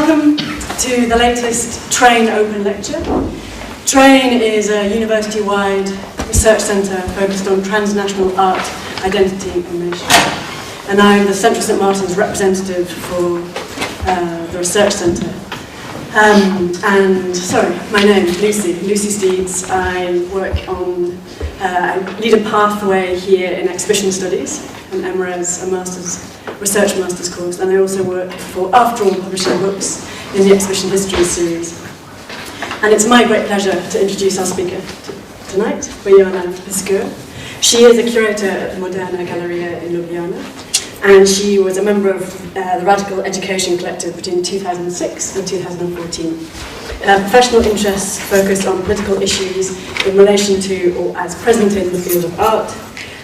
Welcome to the latest TrAIN Open Lecture. TrAIN is a university-wide research centre focused on transnational art, identity and nation. And I'm the Central St Martin's representative for the research centre. My name is Lucy Steeds. I work on, I lead a pathway here in exhibition studies and MRes, a research master's course, and I also work for After All publishing books in the exhibition history series. And it's my great pleasure to introduce our speaker tonight, Bojana Piškur. She is a curator at the Moderna galerija in Ljubljana, and she was a member of the Radical Education Collective between 2006 and 2014. Professional interests focused on political issues in relation to or as present in the field of art,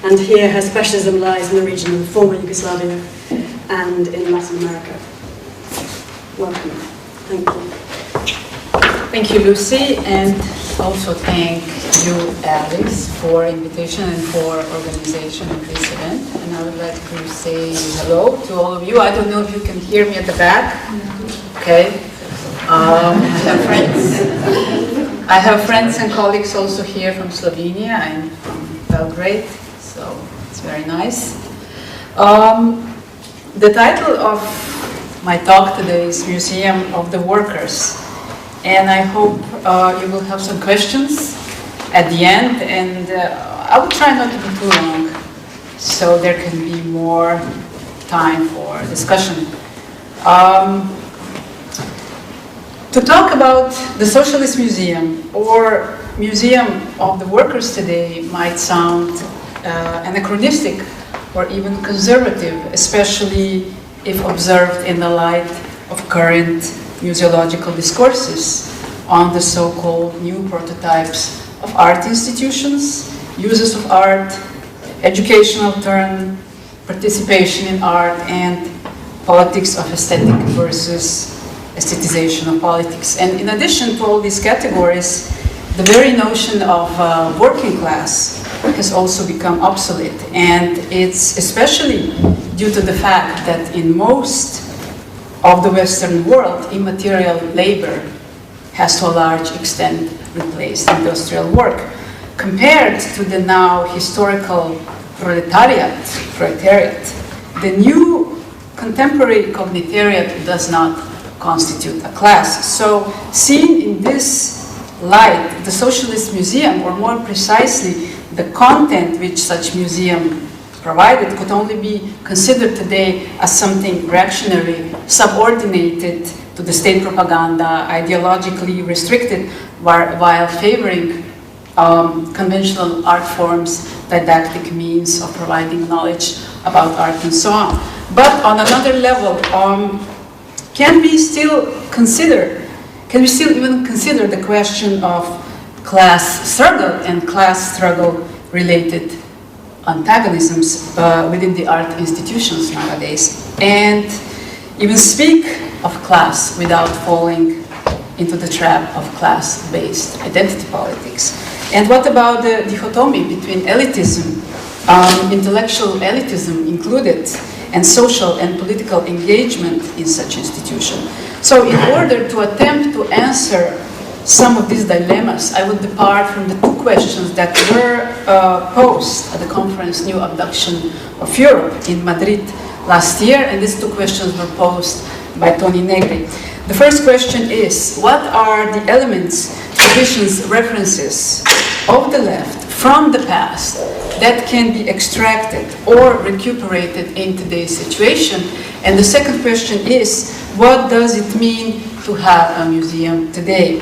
and here her specialism lies in the region of former Yugoslavia and in Latin America. Welcome. Thank you. Thank you, Lucy, and also thank you, Alice, for invitation and for organization of this event. And I would like to say hello to all of you. I don't know if you can hear me at the back. Okay. I have friends and colleagues also here from Slovenia. I'm from Belgrade, so it's very nice. The title of my talk today is Museum of the Workers. And I hope you will have some questions at the end, and I will try not to be too long, so there can be more time for discussion. To talk about the Socialist Museum or Museum of the Workers today might sound anachronistic or even conservative, especially if observed in the light of current museological discourses on the so-called new prototypes of art institutions, uses of art, educational turn, participation in art, and politics of aesthetic versus aestheticization of politics. And in addition to all these categories, the very notion of working class has also become obsolete. And it's especially due to the fact that in most of the Western world, immaterial labor has to a large extent replaced industrial work. Compared to the now historical proletariat, the new contemporary cognitariat does not constitute a class. So seen in this light, the Socialist Museum, or more precisely, the content which such museum provided, could only be considered today as something reactionary, subordinated to the state propaganda, ideologically restricted, while favoring conventional art forms, didactic means of providing knowledge about art and so on. But on another level, can we still even consider the question of class struggle and class struggle related antagonisms within the art institutions nowadays, and even speak of class without falling into the trap of class-based identity politics? And what about the dichotomy between elitism, intellectual elitism included, and social and political engagement in such institution? So in order to attempt to answer some of these dilemmas, I would depart from the two questions that were posed at the conference New Abduction of Europe in Madrid last year, and these two questions were posed by Tony Negri. The first question is, what are the elements, traditions, references of the left from the past that can be extracted or recuperated in today's situation? And the second question is, what does it mean to have a museum today?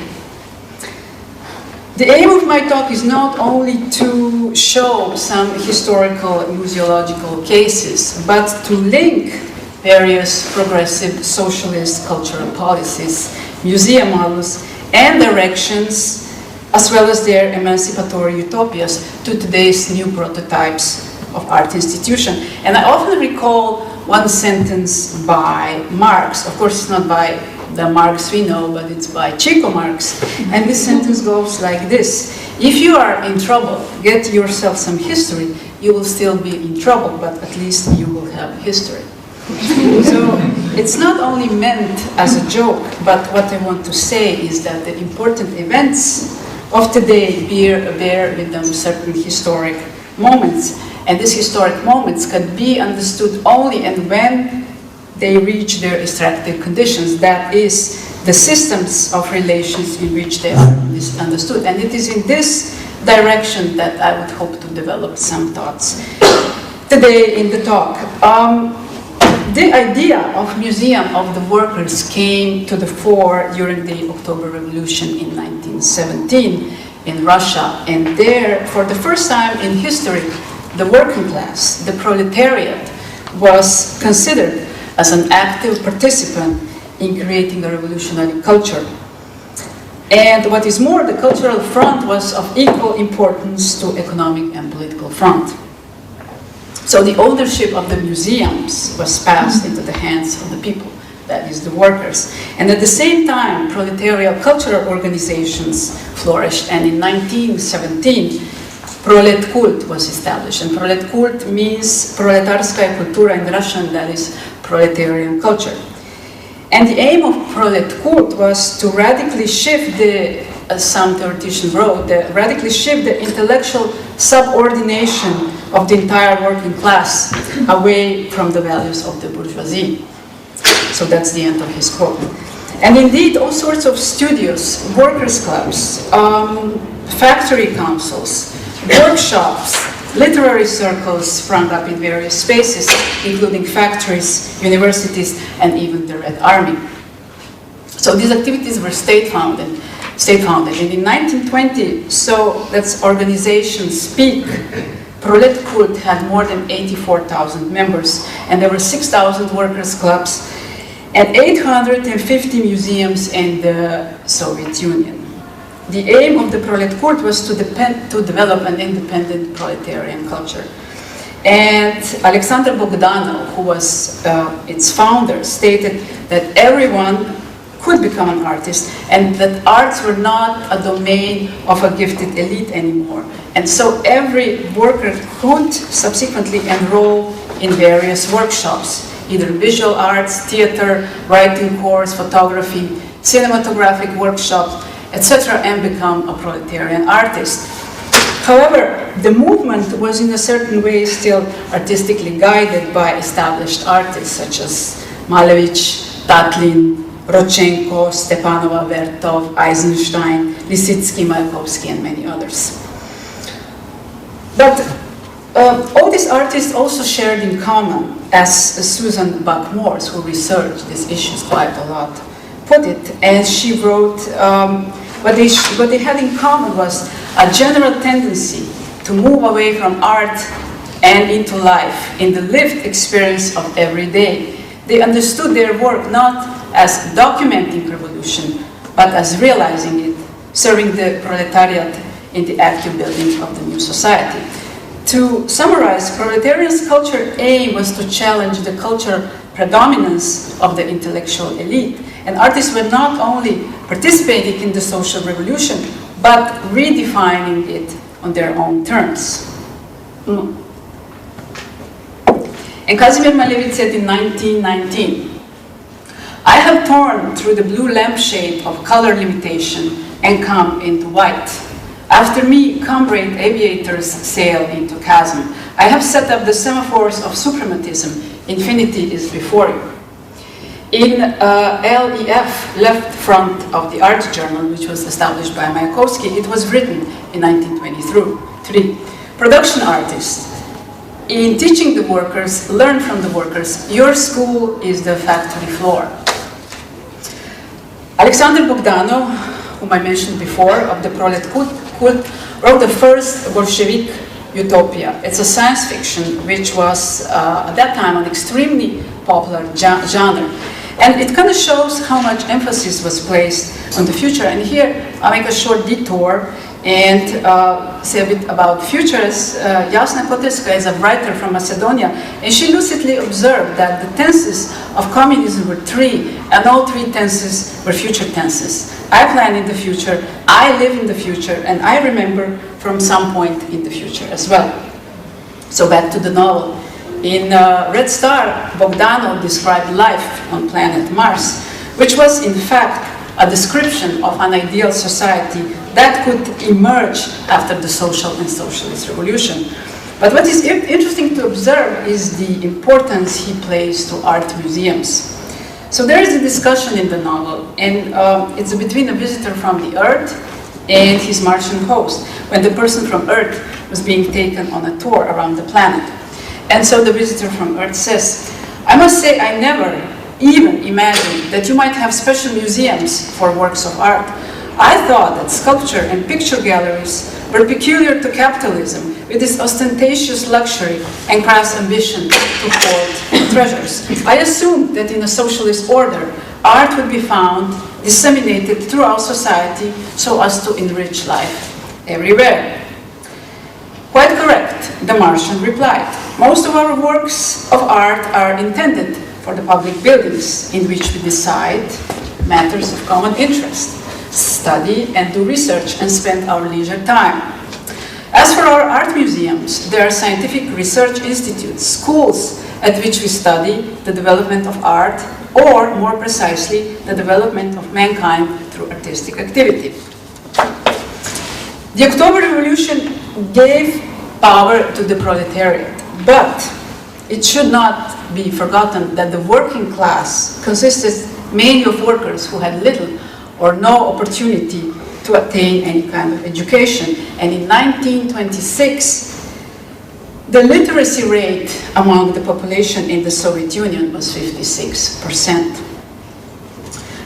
The aim of my talk is not only to show some historical museological cases, but to link various progressive socialist cultural policies, museum models, and directions, as well as their emancipatory utopias, to today's new prototypes of art institution. And I often recall one sentence by Marx. Of course, it's not by the Marx we know, but it's by Chico Marx. And this sentence goes like this: if you are in trouble, get yourself some history. You will still be in trouble, but at least you will have history. So it's not only meant as a joke, but what I want to say is that the important events of today bear with them certain historic moments, and these historic moments can be understood only and when they reach their extractive conditions, that is, the systems of relations in which they are understood. And it is in this direction that I would hope to develop some thoughts today in the talk. The idea of Museum of the Workers came to the fore during the October Revolution in 1917 in Russia, and there, for the first time in history, the working class, the proletariat, was considered as an active participant in creating a revolutionary culture. And what is more, the cultural front was of equal importance to economic and political front. So the ownership of the museums was passed into the hands of the people, that is the workers. And at the same time, proletariat cultural organizations flourished, and in 1917, Prolet Kult was established. And Prolet Kult means Proletarskaya kultura in Russian, that is proletarian culture. And the aim of Prolet Kult was to radically shift the, as some theoreticians wrote, radically shift the intellectual subordination of the entire working class away from the values of the bourgeoisie. So that's the end of his quote. And indeed, all sorts of studios, workers' clubs, factory councils, workshops, literary circles sprang up in various spaces, including factories, universities, and even the Red Army. So these activities were state-founded. And in 1920, so that's organizations peak, Prolet Kult had more than 84,000 members, and there were 6,000 workers' clubs and 850 museums in the Soviet Union. The aim of the Prolet Kult was to develop an independent proletarian culture. And Alexander Bogdanov, who was its founder, stated that everyone could become an artist, and that arts were not a domain of a gifted elite anymore. And so every worker could subsequently enroll in various workshops, either visual arts, theater, writing course, photography, cinematographic workshops, etc., and become a proletarian artist. However, the movement was in a certain way still artistically guided by established artists such as Malevich, Tatlin, Rodchenko, Stepanova, Vertov, Eisenstein, Lisitsky, Mayakovsky, and many others. But all these artists also shared in common, as Susan Buck-Morse, who researched these issues quite a lot, put it, and she wrote, what they had in common was a general tendency to move away from art and into life, in the lived experience of every day. They understood their work not as documenting revolution, but as realizing it, serving the proletariat in the active building of the new society. To summarize, proletarian's culture aim was to challenge the cultural predominance of the intellectual elite, and artists were not only participating in the social revolution, but redefining it on their own terms. And Kazimir Malevich said in 1919, "I have torn through the blue lampshade of color limitation and come into white. After me, comrade aviators sail into chasm. I have set up the semaphores of suprematism. Infinity is before you." In LEF, left front of the art journal, which was established by Mayakovsky, it was written in 1923. Production artists, in teaching the workers, learn from the workers. Your school is the factory floor. Alexander Bogdanov, whom I mentioned before, of the Prolet Kult, wrote the first Bolshevik utopia. It's a science fiction which was, at that time, an extremely popular genre. And it kind of shows how much emphasis was placed on the future. And here, I'll make a short detour and say a bit about futurists. Jasna Koterska is a writer from Macedonia, and she lucidly observed that the tenses of communism were three, and all three tenses were future tenses. I plan in the future, I live in the future, and I remember from some point in the future as well. So back to the novel. In Red Star, Bogdanov described life on planet Mars, which was in fact a description of an ideal society that could emerge after the social and socialist revolution. But what is interesting to observe is the importance he plays to art museums. So there is a discussion in the novel, and it's between a visitor from the Earth and his Martian host, when the person from Earth was being taken on a tour around the planet. And so the visitor from Earth says, "I must say I never even imagined that you might have special museums for works of art. I thought that sculpture and picture galleries were peculiar to capitalism, with its ostentatious luxury and crass ambition to hoard treasures. I assumed that in a socialist order, art would be found disseminated throughout society so as to enrich life everywhere." "Quite correct," the Martian replied. "Most of our works of art are intended for the public buildings in which we decide matters of common interest, study and do research and spend our leisure time. As for our art museums, they are scientific research institutes, schools at which we study the development of art, or more precisely, the development of mankind through artistic activity." The October Revolution gave power to the proletariat, but it should not be forgotten that the working class consisted mainly of workers who had little or no opportunity to attain any kind of education. And in 1926, the literacy rate among the population in the Soviet Union was 56%.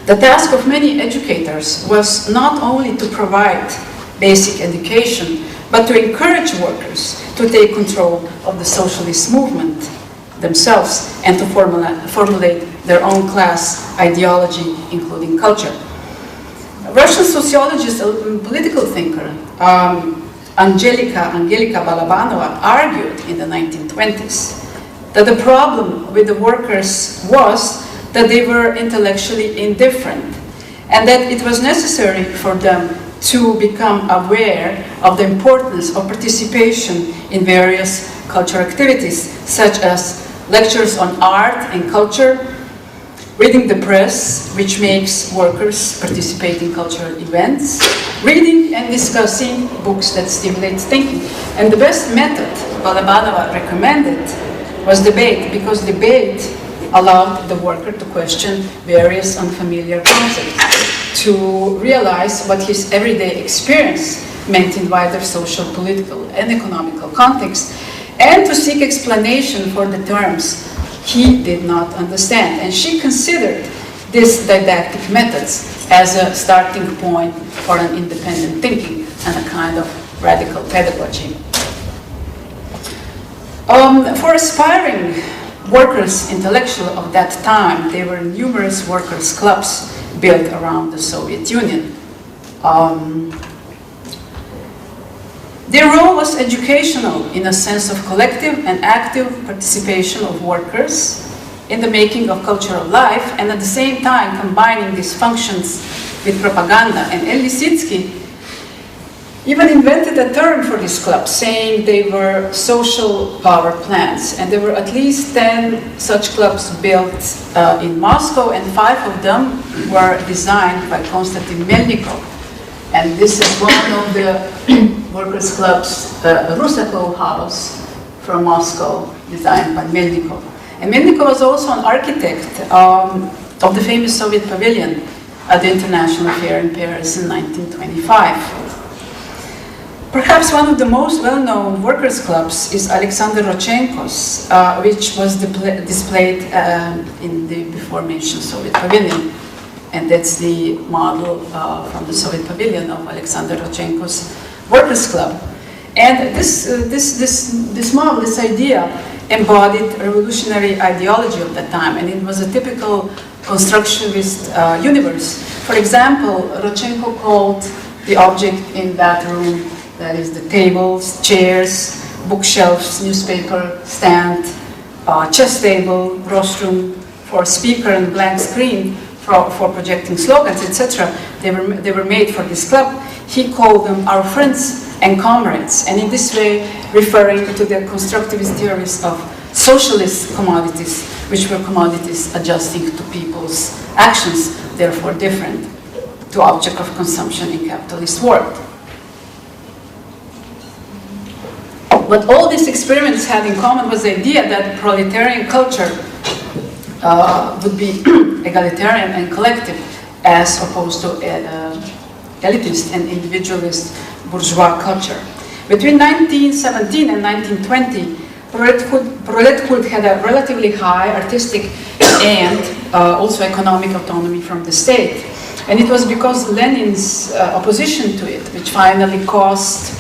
The task of many educators was not only to provide basic education, but to encourage workers to take control of the socialist movement themselves and to formulate their own class ideology, including culture. Russian sociologist and political thinker Angelika Balabanova argued in the 1920s that the problem with the workers was that they were intellectually indifferent and that it was necessary for them to become aware of the importance of participation in various cultural activities, such as lectures on art and culture, reading the press, which makes workers participate in cultural events, reading and discussing books that stimulate thinking. And the best method Balabanova recommended was debate, because debate allowed the worker to question various unfamiliar concepts, to realize what his everyday experience meant in wider social, political, and economical context, and to seek explanation for the terms he did not understand. And she considered these didactic methods as a starting point for an independent thinking and a kind of radical pedagogy. For aspiring workers intellectual of that time, there were numerous workers' clubs built around the Soviet Union. Their role was educational in a sense of collective and active participation of workers in the making of cultural life, and at the same time combining these functions with propaganda. And El Lissitzky even invented a term for these clubs, saying they were social power plants. And there were at least 10 such clubs built in Moscow, and 5 of them were designed by Konstantin Melnikov. And this is one of the workers' clubs, the Rusakov House from Moscow, designed by Melnikov. And Melnikov was also an architect of the famous Soviet pavilion at the International Fair in Paris in 1925. Perhaps one of the most well-known workers' clubs is Alexander Rodchenko's, which was displayed in the before-mentioned Soviet pavilion. And that's the model from the Soviet pavilion of Alexander Rodchenko's workers' club. And this model, this idea, embodied revolutionary ideology of that time, and it was a typical constructionist universe. For example, Rodchenko called the object in that room, that is the tables, chairs, bookshelves, newspaper stand, chess table, rostrum for speaker and blank screen for projecting slogans, etc. They were made for this club. He called them our friends and comrades, and in this way referring to the constructivist theories of socialist commodities, which were commodities adjusting to people's actions, therefore different to object of consumption in capitalist world. What all these experiments had in common was the idea that proletarian culture would be egalitarian and collective, as opposed to elitist and individualist bourgeois culture. Between 1917 and 1920, prolethood had a relatively high artistic and also economic autonomy from the state. And it was because Lenin's opposition to it, which finally caused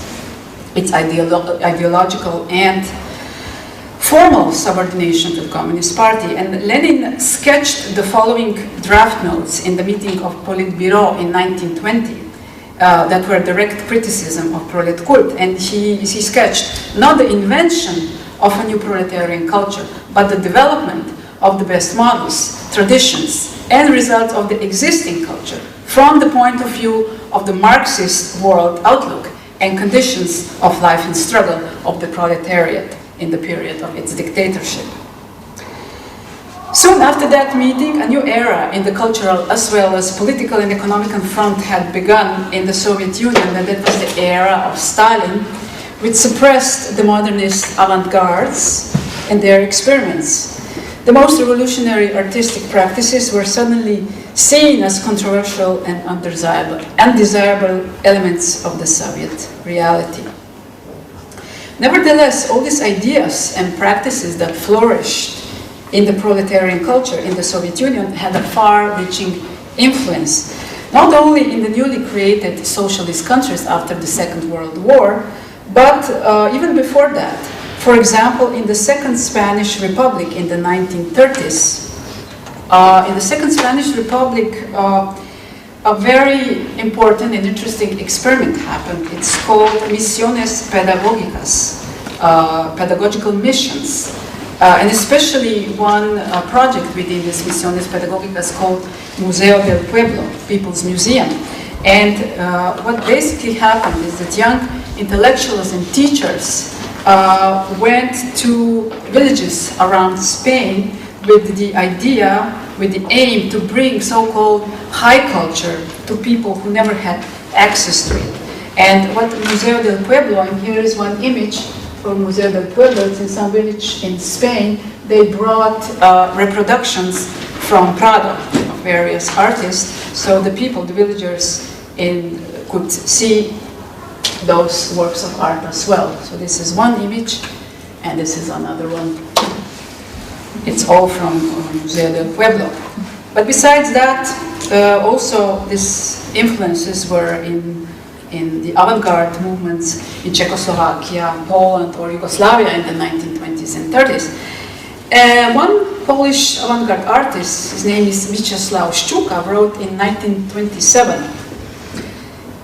its ideological and formal subordination to the Communist Party. And Lenin sketched the following draft notes in the meeting of Politburo in 1920 that were direct criticism of prolet cult. And he sketched not the invention of a new proletarian culture, but the development of the best models, traditions, and results of the existing culture from the point of view of the Marxist world outlook and conditions of life and struggle of the proletariat in the period of its dictatorship. Soon after that meeting, a new era in the cultural as well as political and economic front had begun in the Soviet Union, and that was the era of Stalin, which suppressed the modernist avant-gardes and their experiments. The most revolutionary artistic practices were suddenly seen as controversial and undesirable elements of the Soviet reality. Nevertheless, all these ideas and practices that flourished in the proletarian culture in the Soviet Union had a far-reaching influence, not only in the newly created socialist countries after the Second World War, but even before that. For example, in the Second Spanish Republic in the 1930s, in the Second Spanish Republic, a very important and interesting experiment happened. It's called Misiones Pedagógicas, pedagogical missions. And especially one project within this Misiones Pedagógicas called Museo del Pueblo, People's Museum. And what basically happened is that young intellectuals and teachers went to villages around Spain with the idea, with the aim to bring so-called high culture to people who never had access to it. And what Museo del Pueblo, and here is one image from Museo del Pueblo, it's in some village in Spain, they brought reproductions from Prado of various artists, so the people, the villagers, could see those works of art as well. So this is one image, and this is another one. It's all from Museo del Pueblo. But besides that, also these influences were in the avant-garde movements in Czechoslovakia, Poland, or Yugoslavia in the 1920s and 30s. One Polish avant-garde artist, his name is Mieczysław Szczuka, wrote in 1927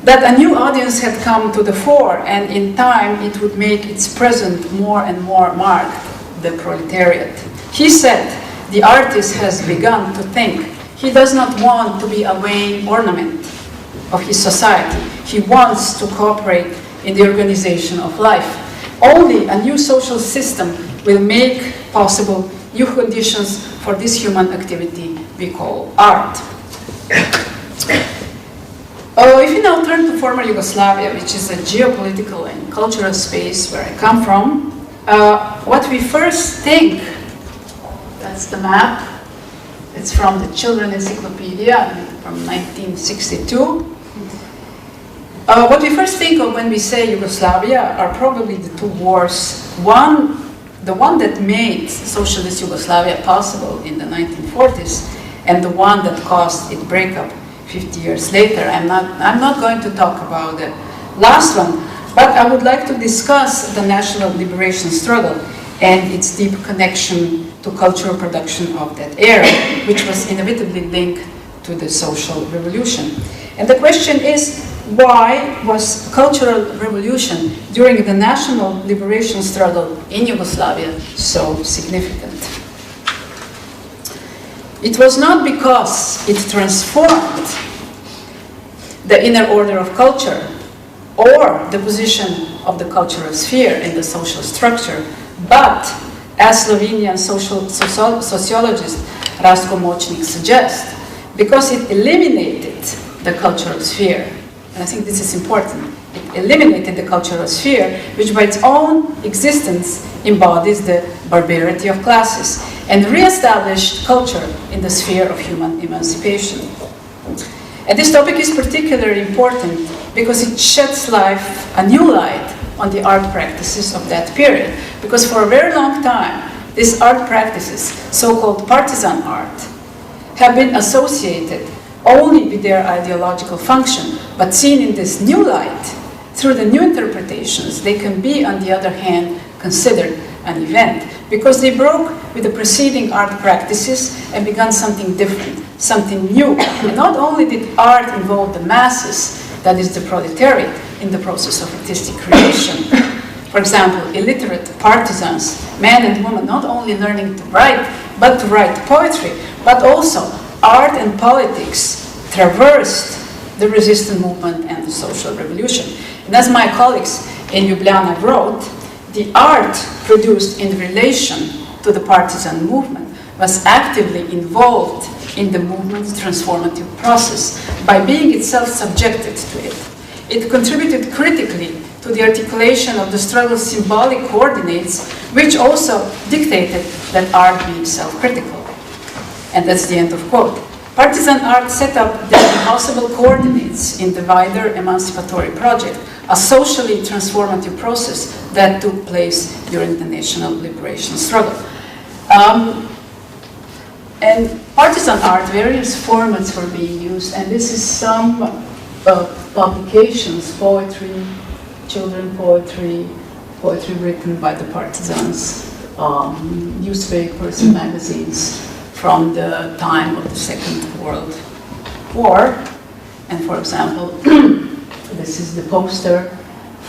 that a new audience had come to the fore, and in time it would make its presence more and more marked, the proletariat. He said, the artist has begun to think. He does not want to be a vain ornament of his society. He wants to cooperate in the organization of life. Only a new social system will make possible new conditions for this human activity we call art. If you now turn to former Yugoslavia, which is a geopolitical and cultural space where I come from, what we first think, that's the map, it's from the Children's Encyclopedia from 1962. What we first think of when we say Yugoslavia are probably the two wars. The one that made socialist Yugoslavia possible in the 1940s, and the one that caused its breakup 50 years later. I'm not going to talk about the last one, but I would like to discuss the national liberation struggle and its deep connection to cultural production of that era, which was inevitably linked to the social revolution. And the question is, why was cultural revolution during the national liberation struggle in Yugoslavia so significant? It was not because it transformed the inner order of culture or the position of the cultural sphere in the social structure, but as Slovenian sociologist Rastko Močnik suggests, because it eliminated the cultural sphere. And I think this is important. It eliminated the cultural sphere, which by its own existence embodies the barbarity of classes, and re-established culture in the sphere of human emancipation. And this topic is particularly important because it sheds a new light on the art practices of that period. Because for a very long time, these art practices, so-called partisan art, have been associated only with their ideological function, but seen in this new light, through the new interpretations, they can be, on the other hand, considered an event, because they broke with the preceding art practices and began something different, something new. And not only did art involve the masses, that is the proletariat, in the process of artistic creation. For example, illiterate partisans, men and women, not only learning to write, but to write poetry, but also art and politics traversed the resistance movement and the social revolution. And as my colleagues in Ljubljana wrote, the art produced in relation to the partisan movement was actively involved in the movement's transformative process by being itself subjected to it. It contributed critically to the articulation of the struggle's symbolic coordinates, which also dictated that art be self-critical. And that's the end of quote. Partisan art set up the impossible coordinates in the wider emancipatory project, a socially transformative process that took place during the national liberation struggle. And partisan art, various formats were being used, and this is some publications, poetry, children poetry, poetry written by the partisans, newspapers and magazines from the time of the Second World War. And for example, this is the poster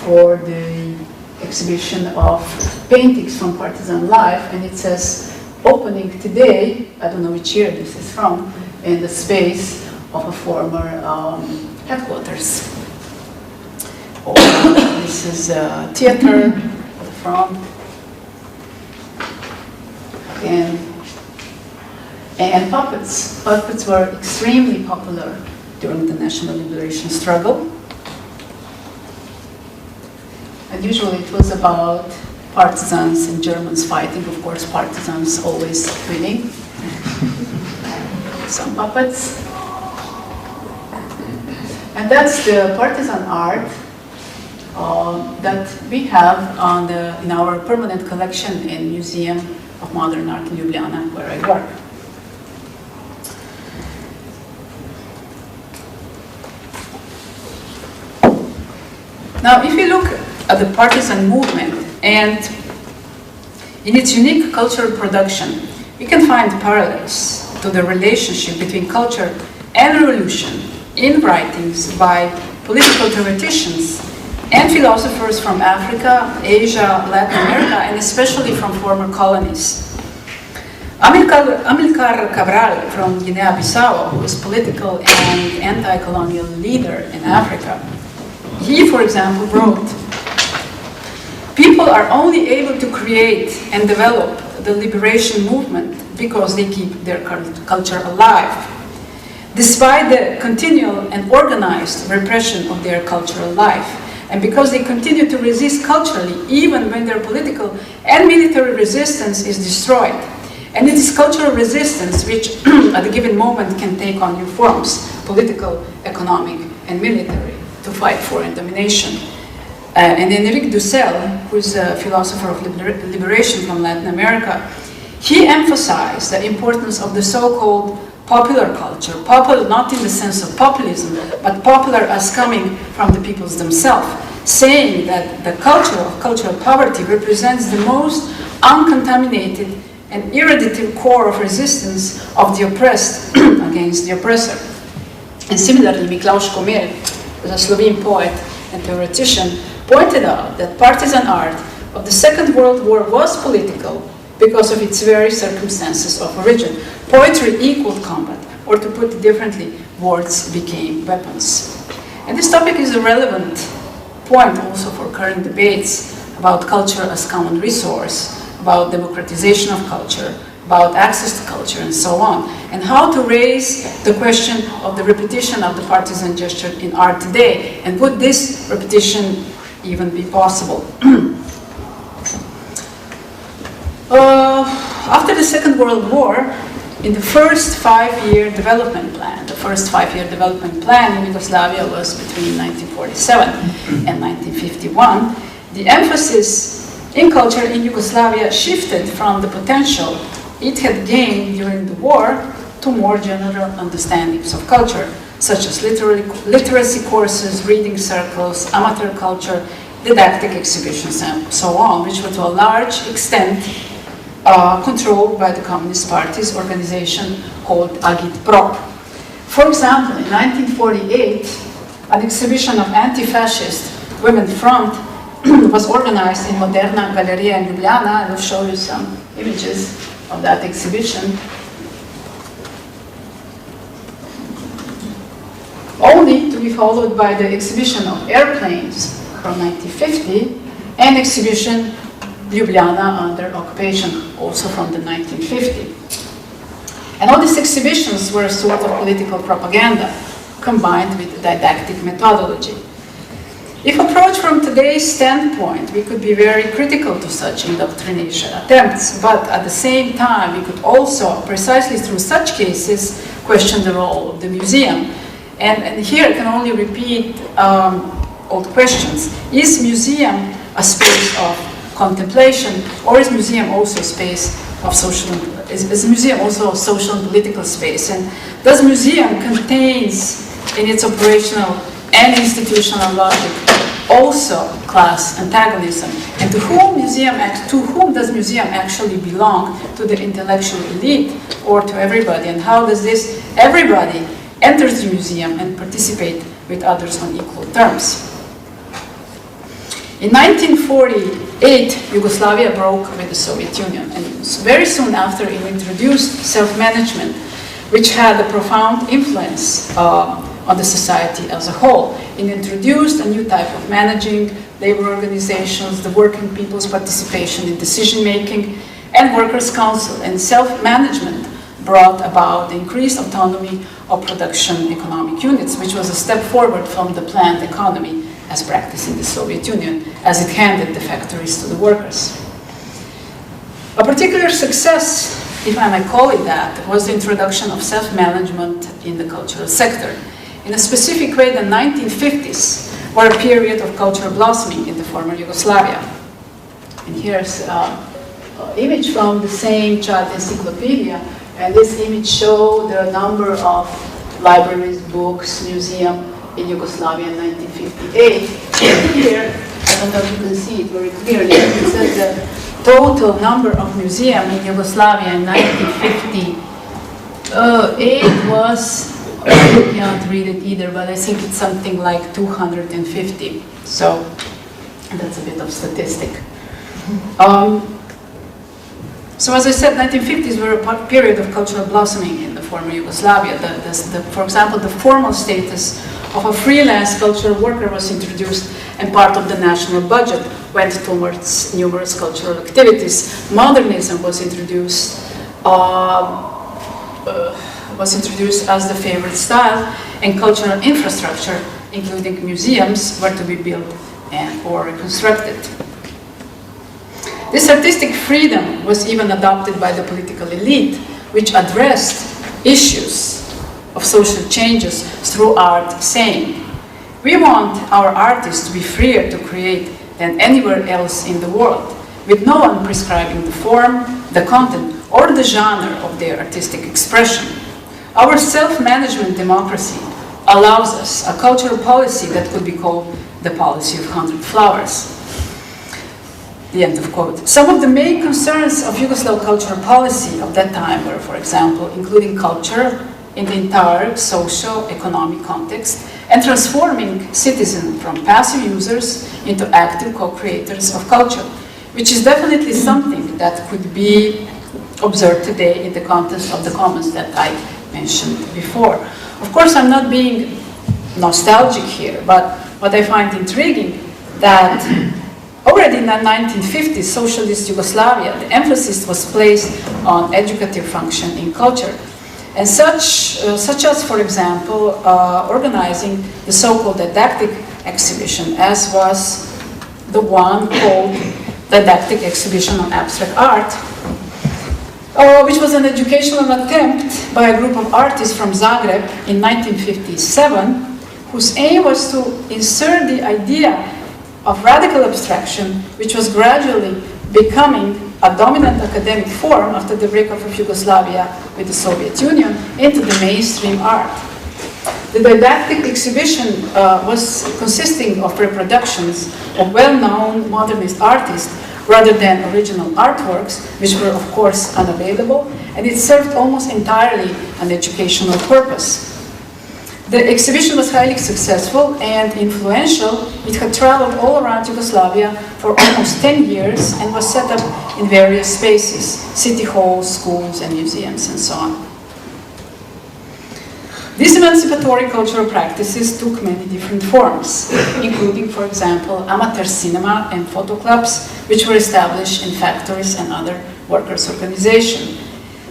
for the exhibition of paintings from partisan life, and it says, opening today, I don't know which year this is from, in the space of a former headquarters. Or this is a theater at the front. And puppets. Puppets were extremely popular during the national liberation struggle. And usually it was about partisans and Germans fighting, of course, partisans always winning. Some puppets. And that's the partisan art that we have in our permanent collection in Museum of Modern Art in Ljubljana, where I work. Now, if you look at the partisan movement and in its unique cultural production, we can find parallels to the relationship between culture and revolution in writings by political theoreticians and philosophers from Africa, Asia, Latin America, and especially from former colonies. Amilcar Cabral from Guinea-Bissau, who was political and anti-colonial leader in Africa, he, for example, wrote, "People are only able to create and develop the liberation movement because they keep their culture alive, despite the continual and organized repression of their cultural life, and because they continue to resist culturally even when their political and military resistance is destroyed. And it is cultural resistance which at a given moment can take on new forms, political, economic, and military, to fight foreign domination." And Enrique Dussel, who is a philosopher of liberation from Latin America, he emphasized the importance of the so-called popular culture, popular not in the sense of populism, but popular as coming from the peoples themselves, saying that the culture of cultural poverty represents the most uncontaminated and irradiative core of resistance of the oppressed against the oppressor. And similarly, Miklaus Komel, a Slovene poet and theoretician, pointed out that partisan art of the Second World War was political because of its very circumstances of origin. Poetry equaled combat, or to put it differently, words became weapons. And this topic is a relevant point also for current debates about culture as common resource, about democratization of culture, about access to culture, and so on, and how to raise the question of the repetition of the partisan gesture in art today, and would this repetition even be possible? After the Second World War, in the first five-year development plan, the first five-year development plan in Yugoslavia was between 1947 and 1951, the emphasis in culture in Yugoslavia shifted from the potential it had gained during the war to more general understandings of culture, such as literacy courses, reading circles, amateur culture, didactic exhibitions, and so on, which were to a large extent controlled by the Communist Party's organization called Agitprop. For example, in 1948, an exhibition of anti-fascist women front was organized in Moderna, Galerija in Ljubljana, and I'll show you some images of that exhibition. Only to be followed by the exhibition of airplanes from 1950 and exhibition Ljubljana under occupation, also from the 1950. And all these exhibitions were a sort of political propaganda combined with didactic methodology. If approached from today's standpoint, we could be very critical to such indoctrination attempts, but at the same time, we could also, precisely through such cases, question the role of the museum. And here I can only repeat old questions. Is museum a space of contemplation, or is museum also a space of social, is museum also a social and political space? And does museum contains in its operational and institutional logic also class antagonism? And to whom does museum actually belong? To the intellectual elite or to everybody? And how does this everybody enters the museum and participate with others on equal terms? In 1948, Yugoslavia broke with the Soviet Union, and very soon after it introduced self-management, which had a profound influence on the society as a whole. It introduced a new type of managing, labor organizations, the working people's participation in decision-making, and workers' council, and self-management brought about the increased autonomy of production economic units, which was a step forward from the planned economy as practiced in the Soviet Union, as it handed the factories to the workers. A particular success, if I may call it that, was the introduction of self-management in the cultural sector. In a specific way, the 1950s were a period of cultural blossoming in the former Yugoslavia. And here's an image from the same Chart encyclopedia, and this image shows the number of libraries, books, museums in Yugoslavia in 1958. Here, I don't know if you can see it very clearly, it says the total number of museums in Yugoslavia in 1958 was, I can't read it either, but I think it's something like 250. So that's a bit of statistic. So as I said, 1950s were a period of cultural blossoming in the former Yugoslavia. For example, the formal status of a freelance cultural worker was introduced, and part of the national budget went towards numerous cultural activities. Modernism was introduced as the favorite style, and cultural infrastructure, including museums, were to be built or reconstructed. This artistic freedom was even adopted by the political elite, which addressed issues of social changes through art, saying, "We want our artists to be freer to create than anywhere else in the world, with no one prescribing the form, the content, or the genre of their artistic expression. Our self-management democracy allows us a cultural policy that could be called the policy of 100 flowers." The end of quote. Some of the main concerns of Yugoslav cultural policy of that time were, for example, including culture in the entire socio-economic context and transforming citizens from passive users into active co-creators of culture, which is definitely something that could be observed today in the context of the commons that I mentioned before. Of course, I'm not being nostalgic here, but what I find intriguing that Already in the 1950s, socialist Yugoslavia, the emphasis was placed on educative function in culture. And such as, for example, organizing the so-called Didactic Exhibition, as was the one called Didactic Exhibition on Abstract Art, which was an educational attempt by a group of artists from Zagreb in 1957, whose aim was to insert the idea of radical abstraction, which was gradually becoming a dominant academic form after the breakup of Yugoslavia with the Soviet Union, into the mainstream art. The Didactic Exhibition was consisting of reproductions of well-known modernist artists rather than original artworks, which were of course unavailable, and it served almost entirely an educational purpose. The exhibition was highly successful and influential. It had traveled all around Yugoslavia for almost 10 years and was set up in various spaces, city halls, schools, and museums, and so on. These emancipatory cultural practices took many different forms, including, for example, amateur cinema and photo clubs, which were established in factories and other workers' organizations.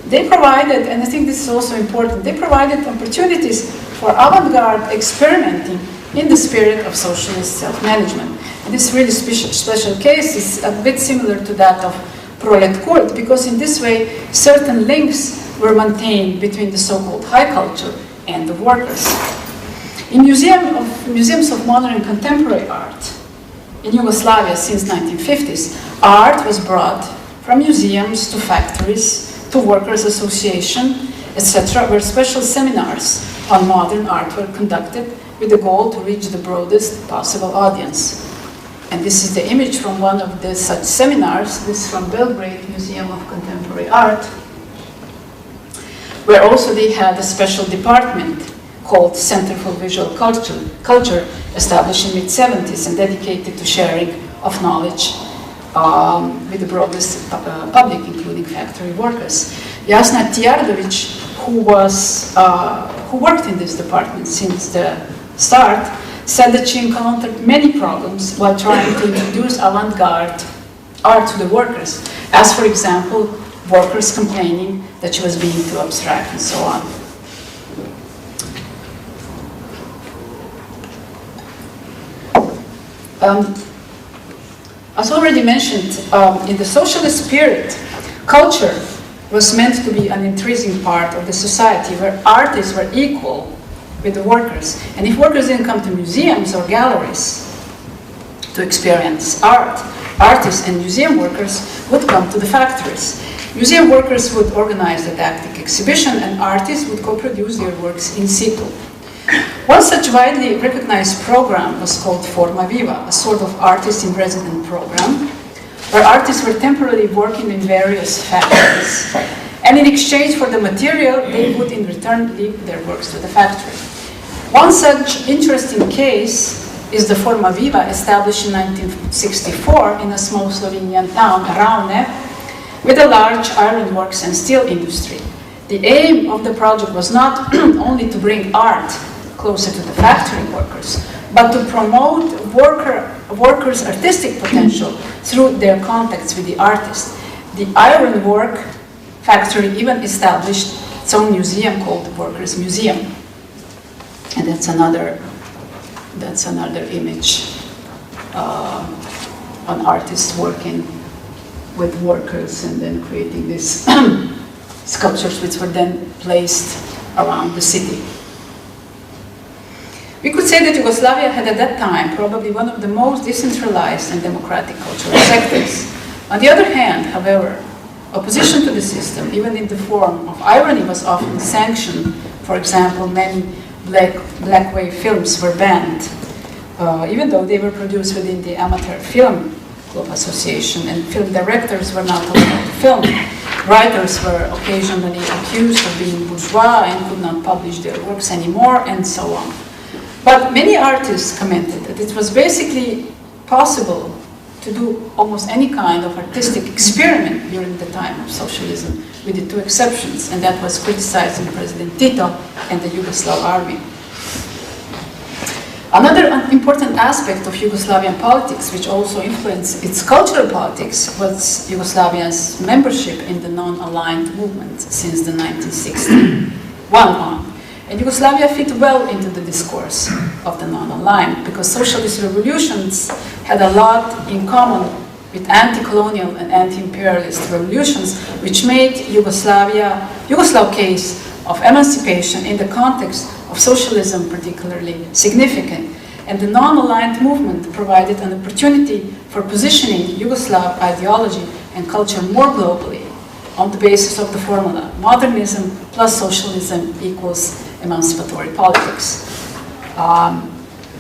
They provided, and I think this is also important, they provided opportunities for avant-garde experimenting in the spirit of socialist self-management. And this really special case is a bit similar to that of prolet cult, because in this way, certain links were maintained between the so-called high culture and the workers. In museums of modern and contemporary art in Yugoslavia since 1950s, art was brought from museums to factories to workers' association, etc., where special seminars on modern art were conducted with the goal to reach the broadest possible audience. And this is the image from one of such seminars. This is from Belgrade Museum of Contemporary Art, where also they had a special department called Center for Visual Culture, established in mid-70s and dedicated to sharing of knowledge with the broadest public, including factory workers. Jasna Tjardović, who worked in this department since the start, said that she encountered many problems while trying to introduce avant-garde art to the workers, as for example, workers complaining that she was being too abstract and so on. As already mentioned, in the socialist spirit, culture was meant to be an intrinsic part of the society where artists were equal with the workers. And if workers didn't come to museums or galleries to experience art, artists and museum workers would come to the factories. Museum workers would organize the Didactic Exhibition, and artists would co-produce their works in situ. One such widely recognized program was called Forma Viva, a sort of artist-in-resident program, where artists were temporarily working in various factories. And in exchange for the material, they would in return leave their works to the factory. One such interesting case is the Forma Viva, established in 1964 in a small Slovenian town, Ravne, with a large ironworks and steel industry. The aim of the project was not only to bring art closer to the factory workers, but to promote workers' artistic potential through their contacts with the artists. The ironwork factory even established its own museum called the Workers' Museum. And that's another image on artists working with workers and then creating these sculptures, which were then placed around the city. We could say that Yugoslavia had at that time probably one of the most decentralized and democratic cultural sectors. On the other hand, however, opposition to the system, even in the form of irony, was often sanctioned. For example, many black wave films were banned, even though they were produced within the Amateur Film Club Association, and film directors were not allowed to film. Writers were occasionally accused of being bourgeois and could not publish their works anymore, and so on. But many artists commented that it was basically possible to do almost any kind of artistic experiment during the time of socialism, with the two exceptions, and that was criticizing President Tito and the Yugoslav army. Another important aspect of Yugoslavian politics, which also influenced its cultural politics, was Yugoslavia's membership in the non-aligned movement since the 1961 on. And Yugoslavia fit well into the discourse of the non-aligned because socialist revolutions had a lot in common with anti-colonial and anti-imperialist revolutions, which made Yugoslav case of emancipation in the context of socialism particularly significant. And the non-aligned movement provided an opportunity for positioning Yugoslav ideology and culture more globally on the basis of the formula modernism plus socialism equals emancipatory politics.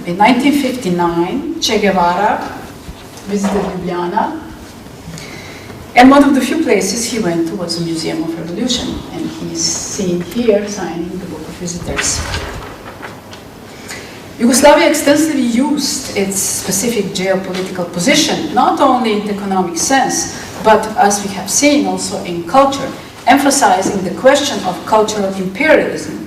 In 1959, Che Guevara visited Ljubljana, and one of the few places he went to was the Museum of Revolution, and he's seen here signing the book of visitors. Yugoslavia extensively used its specific geopolitical position, not only in the economic sense, but as we have seen also in culture, emphasizing the question of cultural imperialism.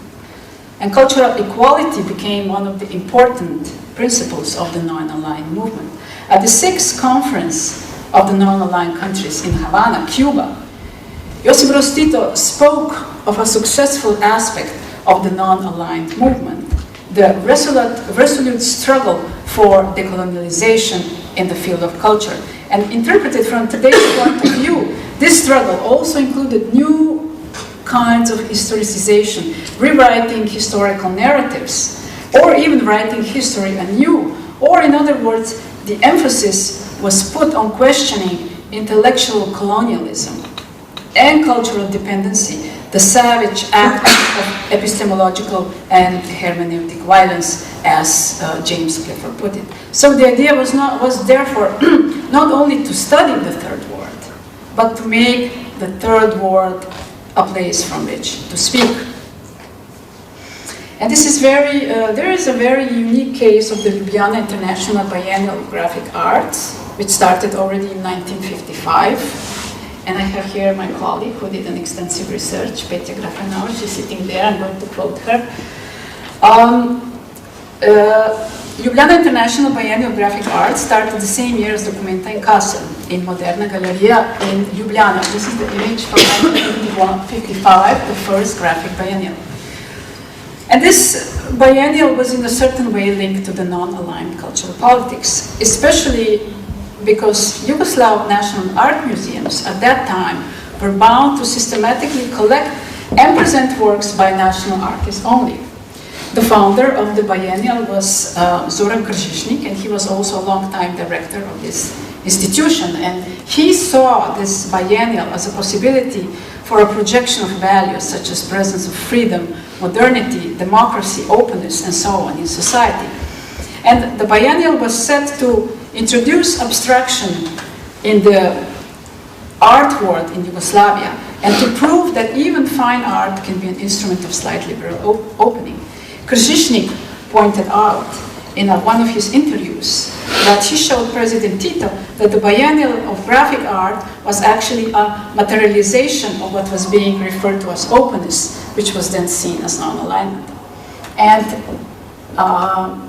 And cultural equality became one of the important principles of the non-aligned movement. At the 6th conference of the non-aligned countries in Havana, Cuba, Josip Broz Tito spoke of a successful aspect of the non-aligned movement, the resolute struggle for decolonialization in the field of culture. And interpreted from today's point of view, this struggle also included new kinds of historicization, rewriting historical narratives, or even writing history anew. Or in other words, the emphasis was put on questioning intellectual colonialism and cultural dependency, the savage act of epistemological and hermeneutic violence, as James Clifford put it. So the idea was therefore not only to study the third world, but to make the third world a place from which to speak. And this is there is a very unique case of the Ljubljana International Biennial of Graphic Arts, which started already in 1955. And I have here my colleague who did an extensive research, Petja Grafenauer. She's sitting there, I'm going to quote her. Ljubljana International Biennial of Graphic Arts started the same year as Documenta in Kassel, in Moderna galerija in Ljubljana. This is the image from 1955, the first graphic biennial. And this biennial was in a certain way linked to the non-aligned cultural politics, especially because Yugoslav national art museums at that time were bound to systematically collect and present works by national artists only. The founder of the biennial was Zoran Kržišnik, and he was also a long-time director of this institution. And he saw this biennial as a possibility for a projection of values such as presence of freedom, modernity, democracy, openness, and so on in society. And the biennial was set to introduce abstraction in the art world in Yugoslavia and to prove that even fine art can be an instrument of slight liberal opening. Kržišnik pointed out in one of his interviews that he showed President Tito that the biennial of graphic art was actually a materialization of what was being referred to as openness, which was then seen as non-alignment. And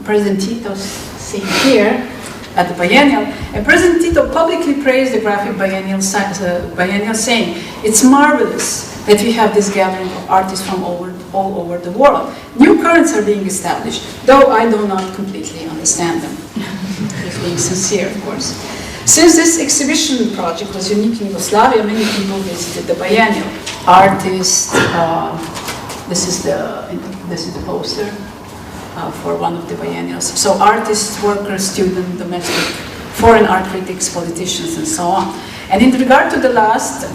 President Tito seen here at the biennial, and President Tito publicly praised the graphic biennial saying, "It's marvelous that we have this gathering of artists from all over the world. New currents are being established, though I do not completely understand them." He's being sincere, of course. Since this exhibition project was unique in Yugoslavia, many people visited the biennial. Artists, this is the poster for one of the biennials. So artists, workers, students, domestic, foreign art critics, politicians, and so on. And in regard to the last,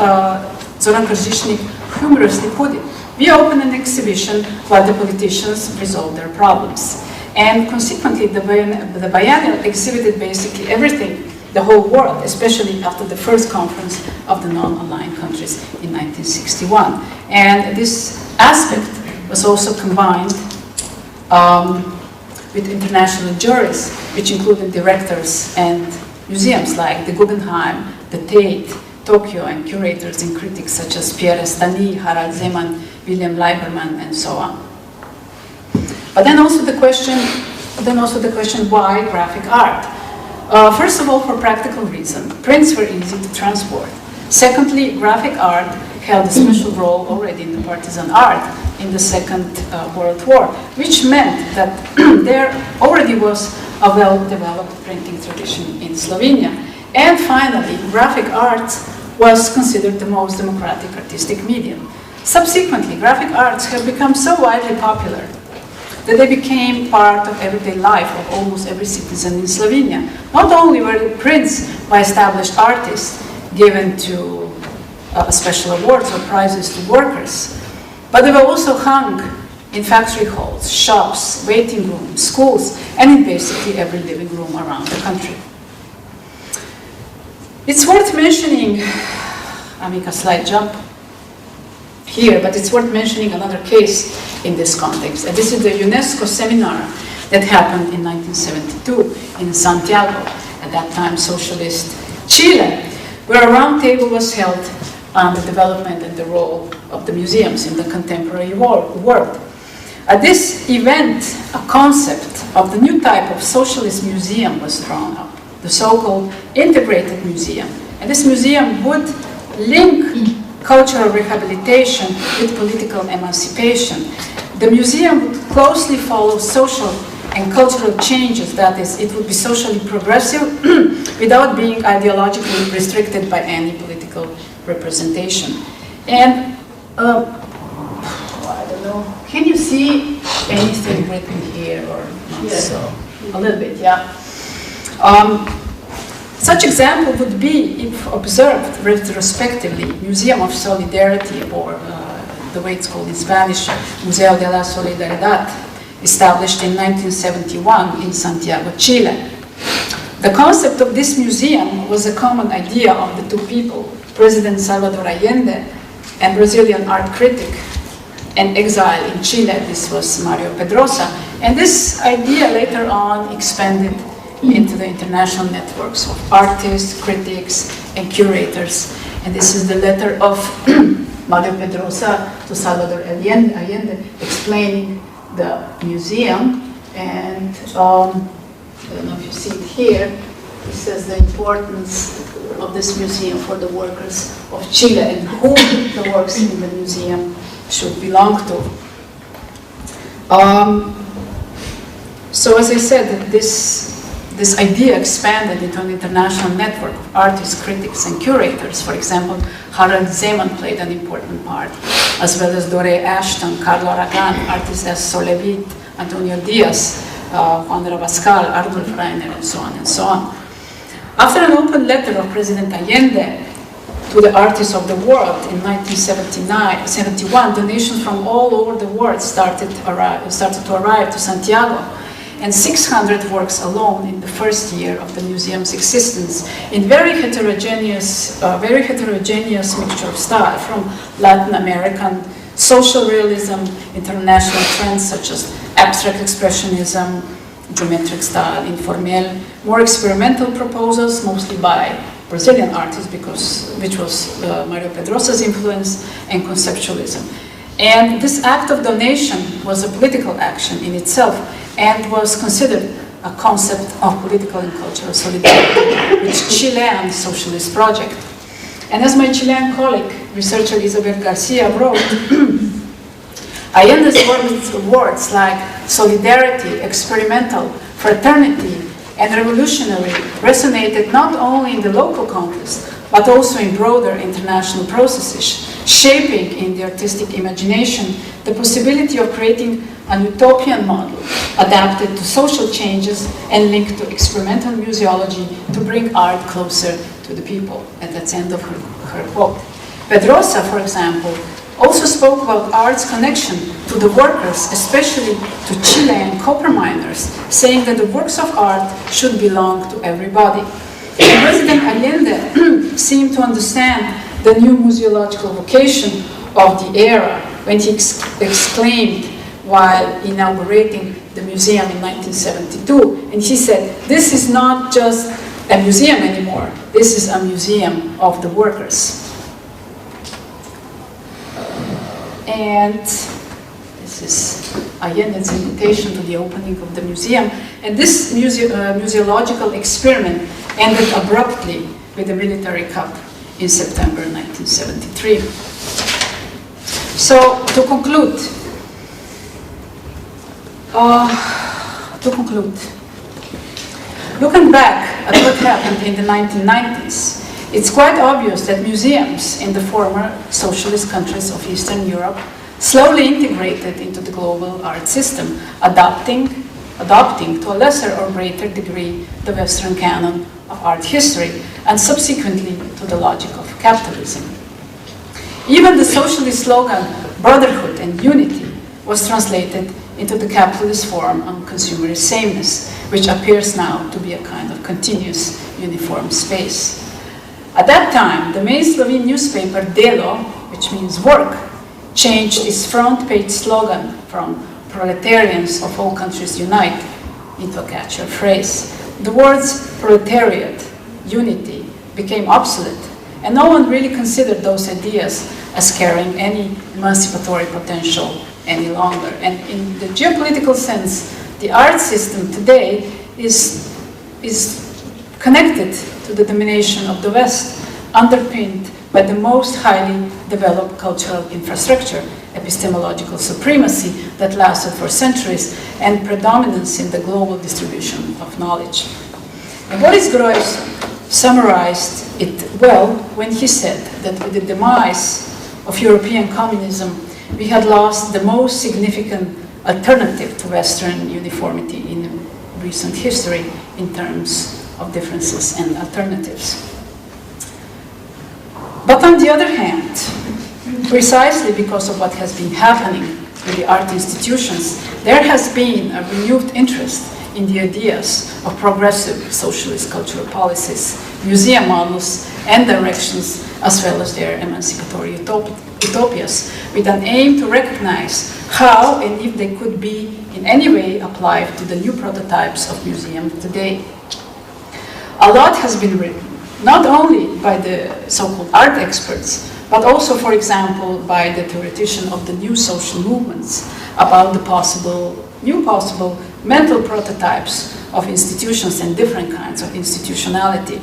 Zoran Kržišnik humorously put it, we open an exhibition while the politicians resolve their problems. And consequently, the biennial exhibited basically everything, the whole world, especially after the first conference of the non-aligned countries in 1961. And this aspect was also combined with international juries, which included directors and museums like the Guggenheim, the Tate, Tokyo, and curators and critics such as Pierre Stani, Harald Zeman, William Lieberman, and so on. But then also the question then also the question, why graphic art? First of all, for practical reason. Prints were easy to transport. Secondly, graphic art held a special role already in the partisan art in the Second World War, which meant that there already was a well-developed printing tradition in Slovenia. And finally, graphic art was considered the most democratic artistic medium. Subsequently, graphic arts have become so widely popular that they became part of everyday life of almost every citizen in Slovenia. Not only were the prints by established artists given to special awards or prizes to workers, but they were also hung in factory halls, shops, waiting rooms, schools, and in basically every living room around the country. It's worth mentioning, I make a slight jump here, but it's worth mentioning another case in this context. And this is the Unesco Seminar that happened in 1972 in Santiago, at that time socialist Chile, where a round table was held on the development and the role of the museums in the contemporary world. At this event, a concept of the new type of socialist museum was drawn up, the so-called integrated museum. And this museum would link cultural rehabilitation with political emancipation. The museum would closely follow social and cultural changes, that is, it would be socially progressive without being ideologically restricted by any political representation. And I don't know, can you see anything written here or not? Yeah. So, a little bit, yeah. Such example would be, if observed retrospectively, Museum of Solidarity, or the way it's called in Spanish, Museo de la Solidaridad, established in 1971 in Santiago, Chile. The concept of this museum was a common idea of the two people, President Salvador Allende and Brazilian art critic and exile in Chile, this was Mario Pedrosa. And this idea later on expanded into the international networks of artists, critics, and curators. And this is the letter of Mario Pedrosa to Salvador Allende explaining the museum. And I don't know if you see it here. It says the importance of this museum for the workers of Chile and whom the works in the museum should belong to. So as I said, this idea expanded into an international network of artists, critics, and curators. For example, Harald Zeman played an important part, as well as Doré Ashton, Carlo Aragan, artists as Solevit, Antonio Diaz, Juan Rabascal, Arnulf Reiner, and so on and so on. After an open letter of President Allende to the artists of the world in 1971, donations from all over the world started to arrive to Santiago, and 600 works alone in the first year of the museum's existence, in very heterogeneous mixture of style, from Latin American social realism, international trends such as abstract expressionism, geometric style, informel, more experimental proposals, mostly by Brazilian artists, which was Mario Pedrosa's influence, and conceptualism. And this act of donation was a political action in itself, and was considered a concept of political and cultural solidarity with Chilean socialist project. And as my Chilean colleague, researcher Isabel Garcia wrote, Allende's words like solidarity, experimental, fraternity, and revolutionary resonated not only in the local context, but also in broader international processes, shaping in the artistic imagination the possibility of creating an utopian model adapted to social changes and linked to experimental museology to bring art closer to the people. And that's the end of her quote. Pedrosa, for example, also spoke about art's connection to the workers, especially to Chilean copper miners, saying that the works of art should belong to everybody. And President Allende seemed to understand the new museological vocation of the era when he exclaimed while inaugurating the museum in 1972, and he said, "This is not just a museum anymore, this is a museum of the workers." And this is Allende's invitation to the opening of the museum. And this museological experiment ended abruptly with a military coup in September 1973. So, to conclude, looking back at what happened in the 1990s, it's quite obvious that museums in the former socialist countries of Eastern Europe slowly integrated into the global art system, adopting to a lesser or greater degree the Western canon of art history, and subsequently to the logic of capitalism. Even the socialist slogan, brotherhood and unity, was translated into the capitalist form on consumerist sameness, which appears now to be a kind of continuous uniform space. At that time, the main Slovene newspaper Delo, which means work, changed its front page slogan from proletarians of all countries unite into a catchier phrase. The words proletariat, unity, became obsolete, and no one really considered those ideas as carrying any emancipatory potential any longer. And in the geopolitical sense, the art system today is connected to the domination of the West, underpinned by the most highly developed cultural infrastructure, epistemological supremacy that lasted for centuries, and predominance in the global distribution of knowledge. And Boris Groys summarized it well when he said that with the demise of European communism, we had lost the most significant alternative to Western uniformity in recent history in terms of differences and alternatives. But on the other hand, precisely because of what has been happening with the art institutions, there has been a renewed interest in the ideas of progressive socialist cultural policies, museum models and directions, as well as their emancipatory utopias, with an aim to recognize how and if they could be in any way applied to the new prototypes of museum today. A lot has been written, not only by the so-called art experts, but also, for example, by the theoretician of the new social movements about the new possible mental prototypes of institutions and different kinds of institutionality.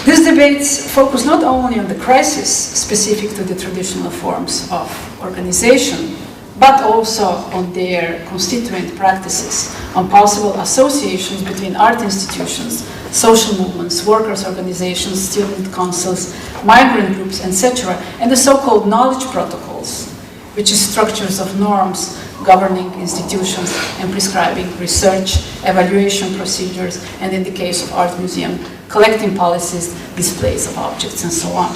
These debates focus not only on the crisis specific to the traditional forms of organization, but also on their constituent practices, on possible associations between art institutions, social movements, workers' organizations, student councils, migrant groups, etc., and the so-called knowledge protocols, which is structures of norms governing institutions and prescribing research, evaluation procedures, and in the case of art museum, collecting policies, displays of objects, and so on.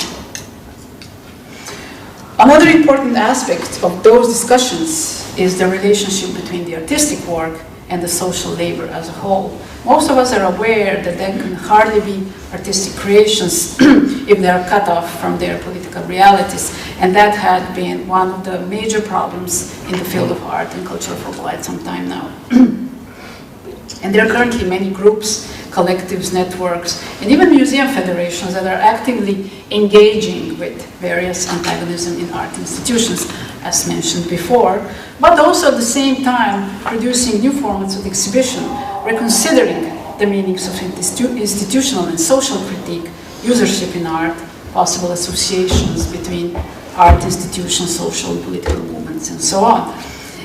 Another important aspect of those discussions is the relationship between the artistic work and the social labor as a whole. Most of us are aware that there can hardly be artistic creations if they are cut off from their political realities, and that had been one of the major problems in the field of art and culture for quite some time now. And there are currently many groups, collectives, networks, and even museum federations that are actively engaging with various antagonism in art institutions, as mentioned before, but also at the same time producing new formats of exhibition, reconsidering the meanings of institutional and social critique, usership in art, possible associations between art institutions, social and political movements, and so on.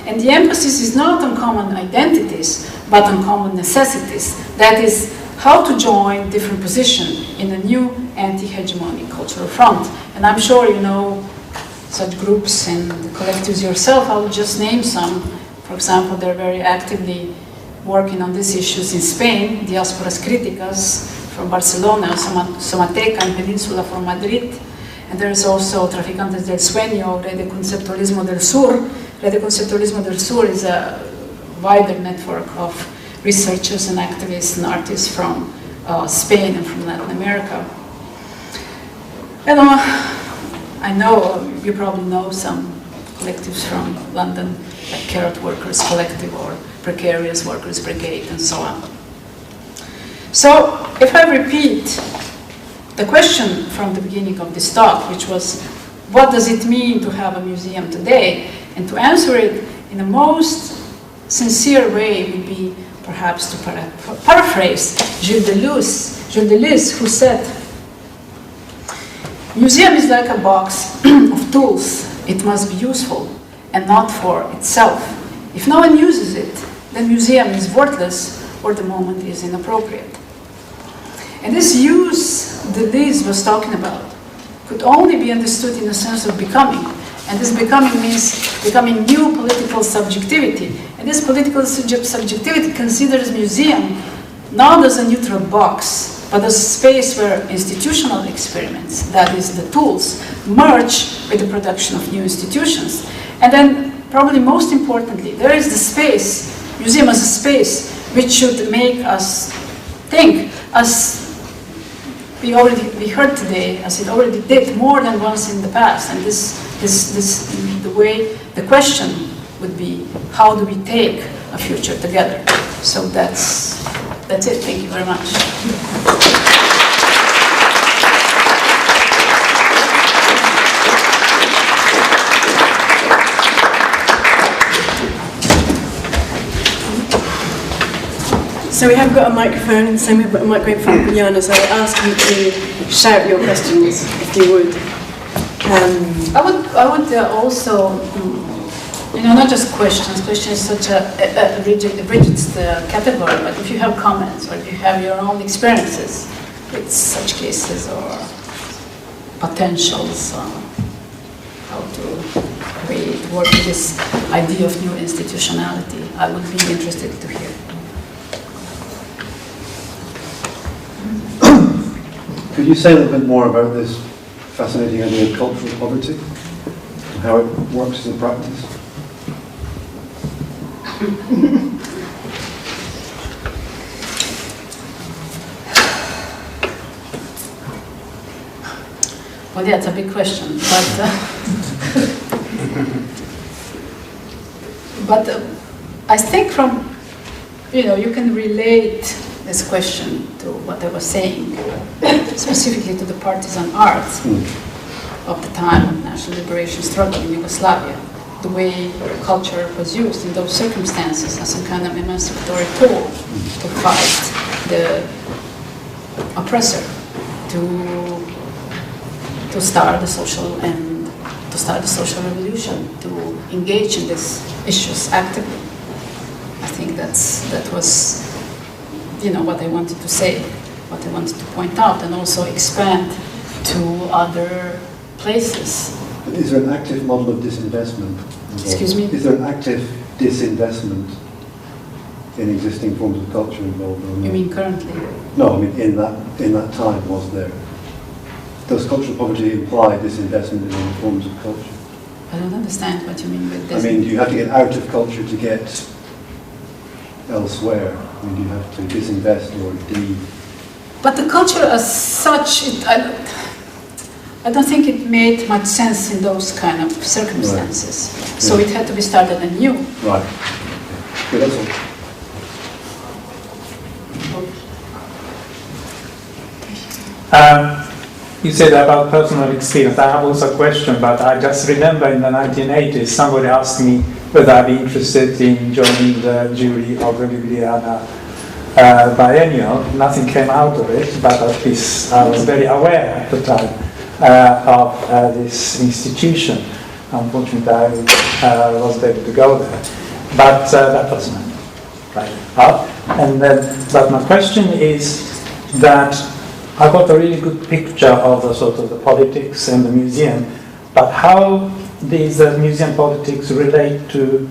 And the emphasis is not on common identities, but on common necessities. That is, how to join different positions in a new anti-hegemonic cultural front. And I'm sure you know such groups and collectives yourself. I will just name some. For example, they're very actively working on these issues in Spain, Diásporas Críticas from Barcelona, Somateca and Peninsula from Madrid. And there is also Traficantes del Sueño, Red de Conceptualismo del Sur. Red de Conceptualismo del Sur is a wider network of researchers and activists and artists from Spain and from Latin America. And I know you probably know some collectives from London, like Carrot Workers Collective or Precarious Workers Brigade and so on. So if I repeat the question from the beginning of this talk, which was, what does it mean to have a museum today? And to answer it in the most sincere way would be, perhaps to paraphrase Gilles Deleuze, who said, "Museum is like a box of tools. It must be useful and not for itself. If no one uses it, then museum is worthless or the moment is inappropriate." And this use Deleuze was talking about could only be understood in the sense of becoming. And this becoming means becoming new political subjectivity. And this political subjectivity considers museum not as a neutral box, but as a space where institutional experiments, that is the tools, merge with the production of new institutions. And then, probably most importantly, there is the space, museum as a space, which should make us think, as we heard today, as it already did more than once in the past. And the question would be, how do we take a future together? So that's it. Thank you very much. So we have got a microphone, and same we've got a microphone for Bojana, so I ask you to shout your questions, if you would. I would also, not just questions. Question is such a rigid category, but if you have comments or if you have your own experiences with such cases or potentials, how to work with this idea of new institutionality, I would be interested to hear. Could you say a little bit more about this fascinating idea of cultural poverty and how it works as a practice? Well, yeah, it's a big question, but I think you can relate this question to what I was saying, specifically to the partisan art of the time of national liberation struggle in Yugoslavia, the way culture was used in those circumstances as some kind of emancipatory tool to fight the oppressor, to start the social revolution, to engage in these issues actively. I think that was what I wanted to say, what I wanted to point out, and also expand to other places. Is there an active model of disinvestment involved? Excuse me? Is there an active disinvestment in existing forms of culture involved? You mean currently? No, I mean in that time, was there? Does cultural poverty imply disinvestment in other forms of culture? I don't understand what you mean with this. I mean, do you have to get out of culture to get elsewhere? I mean, do you have to disinvest or But the culture as such, I don't think it made much sense in those kind of circumstances. Right. So it had to be started anew. Right. Okay, that's all. You said about personal experience. I have also a question, but I just remember in the 1980s somebody asked me whether I'd be interested in joining the jury of the Ljubljana biennial. Nothing came out of it, but at least I was very aware at the time of this institution. Unfortunately, I wasn't able to go there. But that was right up. And then, but my question is that I got a really good picture of the sort of the politics and the museum, but how these museum politics relate to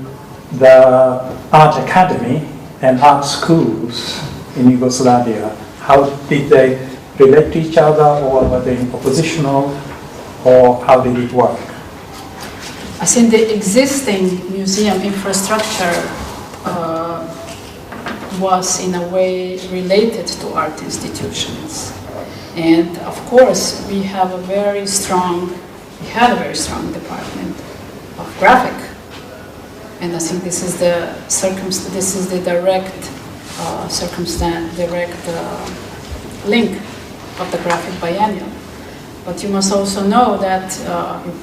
the art academy and art schools in Yugoslavia? How did they relate to each other, or were they oppositional, or how did it work? I think the existing museum infrastructure was in a way related to art institutions. And of course, we had a very strong department of graphic, and I think this is the direct link of the graphic biennial. But you must also know that you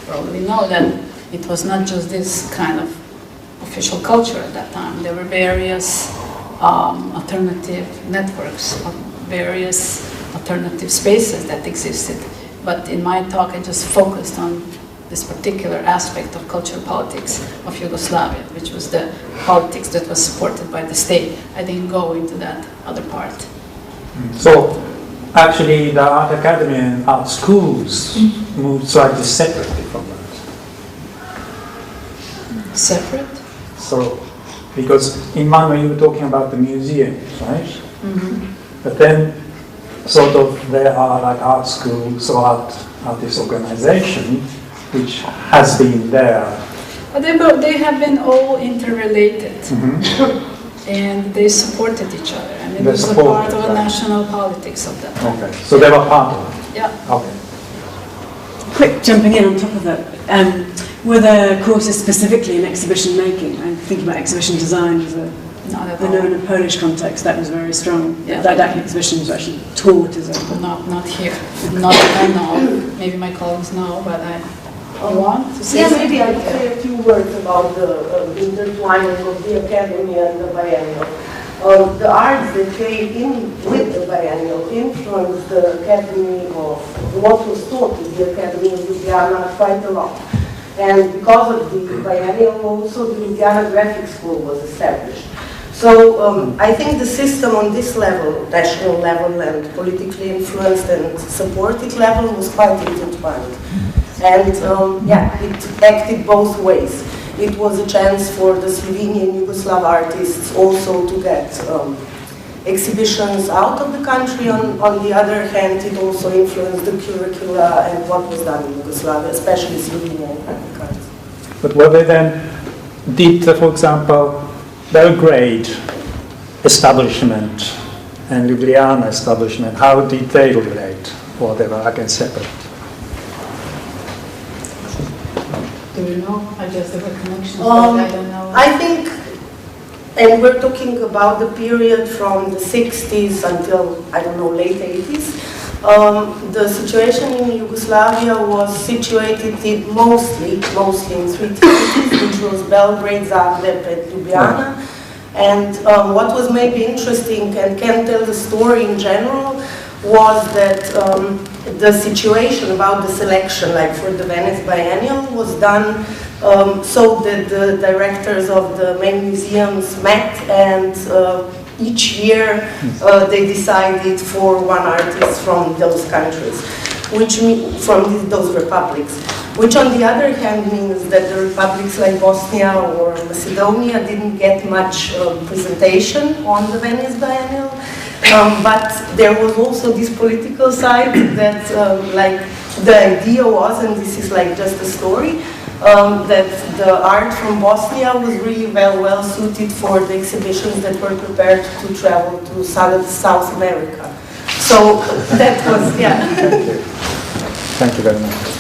probably know that it was not just this kind of official culture at that time. There were various alternative networks of various alternative spaces that existed. But in my talk, I just focused on this particular aspect of cultural politics of Yugoslavia, which was the politics that was supported by the state. I didn't go into that other part. So, actually, the art academy and art schools moved slightly separately from that. Separate? So, because in Malmö you were talking about the museums, right? Mm-hmm. But then, sort of, there are like art schools or artist organization, which has been there. But they have been all interrelated, and they supported each other. I mean, it was a part of the national politics of that. Okay, so they were part of it. Yeah. Okay. Quick jumping in on top of that. Were there courses specifically in exhibition making? I'm thinking about exhibition design as a, I know in a Polish context that was very strong. Yeah. Didactic exhibition was actually taught as a... Not here. Not that I know. Maybe my colleagues know, but I want to say something. Maybe I'd say a few words about the intertwining of the academy and the biennial. The arts that came in with the biennial influenced the academy of what was taught in the academy of Ljubljana quite a lot. And because of the biennial also, the Ljubljana Graphic School was established. So I think the system on this level, national level and politically influenced and supported level was quite intertwined. And it acted both ways. It was a chance for the Slovenian Yugoslav artists also to get exhibitions out of the country. On the other hand, it also influenced the curricula and what was done in Yugoslavia, especially Slovenian arts. But were they then, for example, Belgrade establishment and Ljubljana establishment, how did they relate? Or they were again separate? Do you know? I guess there were connections, but I don't know. I think, and we're talking about the period from the 60s until, I don't know, late 80s. The situation in Yugoslavia was situated mostly in three cities, which was Belgrade, Zagreb, and Ljubljana. And what was maybe interesting and can tell the story in general was that the situation about the selection, like for the Venice Biennial, was done so that the directors of the main museums met and each year they decided for one artist from those countries, from those republics. Which on the other hand means that the republics like Bosnia or Macedonia didn't get much presentation on the Venice Biennial. But there was also this political side that like the idea was, and this is like just a story, that the art from Bosnia was really well suited for the exhibitions that were prepared to travel to South America. So that was, yeah. Thank you. Thank you very much.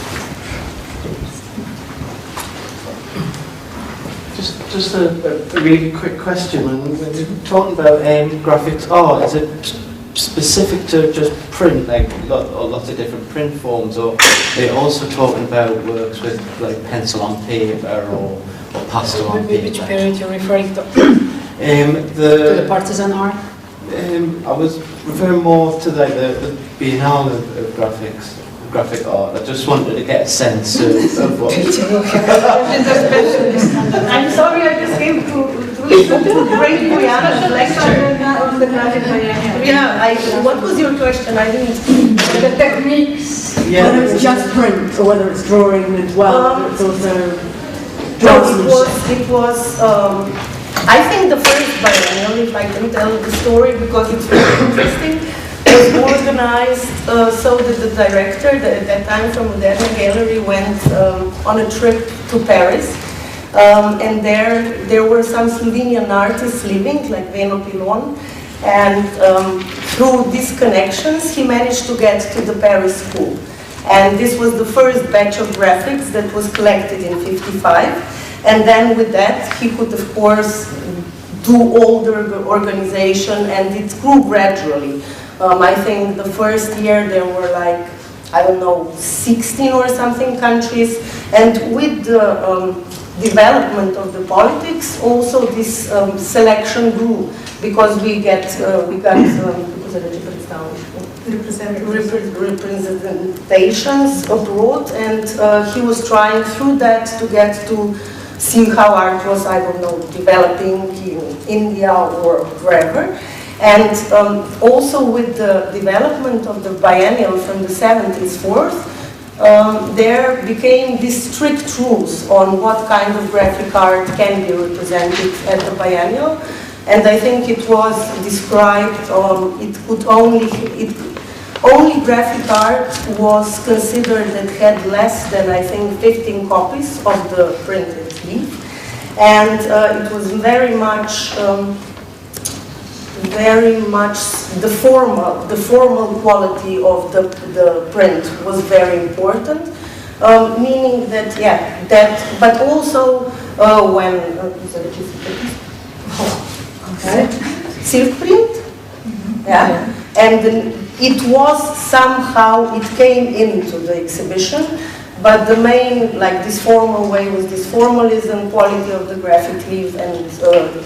Just a really quick question. When we're talking about graphics art, is it specific to just print, like lots of different print forms, or are you also talking about works with like pencil on paper or pastel on paper? Which period you're referring to? To the partisan art? I was referring more to like the Biennale of graphic art. I just wanted to get a sense of what... I'm sorry, I just came to bring Bojana's lecture on the graphic biennial. Yeah, what was your question? I didn't... The techniques, yeah, whether it's just print or whether it's drawing as well, it's also draftsmanship. It was I think the first biennial, if I can tell the story because it's very interesting, was organized so that the director, at that time from Moderna Gallery, went on a trip to Paris. And there were some Slovenian artists living, like Veno Pilon. And through these connections, he managed to get to the Paris school. And this was the first batch of graphics that was collected in '55. And then with that, he could, of course, do all the organization, and it grew gradually. I think the first year there were like, I don't know, 16 or something countries. And with the development of the politics, also this selection grew, because we got representations abroad, and he was trying through that to get to see how art was, I don't know, developing in India or wherever. And also with the development of the biennial from the 70s forth, there became these strict rules on what kind of graphic art can be represented at the biennial. And I think it was described, only graphic art was considered that had less than, I think, 15 copies of the printed leaf. And it was very much the formal quality of the print was very important, meaning that, but also when silk print, and it was somehow, it came into the exhibition, but the main, like this formal way, was this formalism, quality of the graphic leaf, and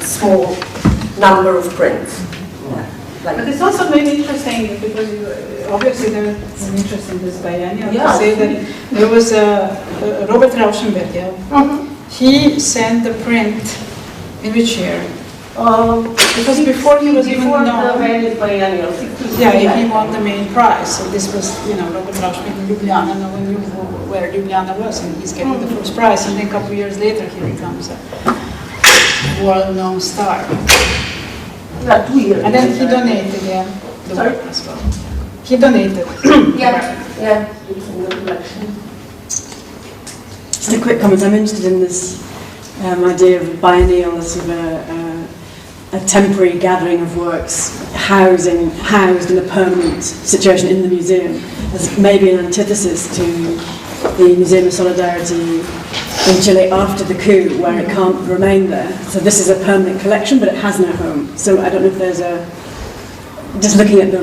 small number of prints. But it's also very interesting, because obviously there's an interest in this biennial, to say that there was Robert Rauschenberger. He sent the print in which year? Because before he was even known, he won the main prize. So this was, Robert Rauschenberger in Ljubljana. No one knew where Ljubljana was, and he's getting the first prize. And then a couple of years later, he becomes a world-known star. 2 years. And then he donated, the work as well. He donated. It's in the collection. Just a quick comment. I'm interested in this idea of biennial as sort of a temporary gathering of works housed in a permanent situation in the museum, as maybe an antithesis to the Museum of Solidarity in Chile after the coup, where it can't remain there. So this is a permanent collection, but it has no home. So I don't know if there's a... Just looking at the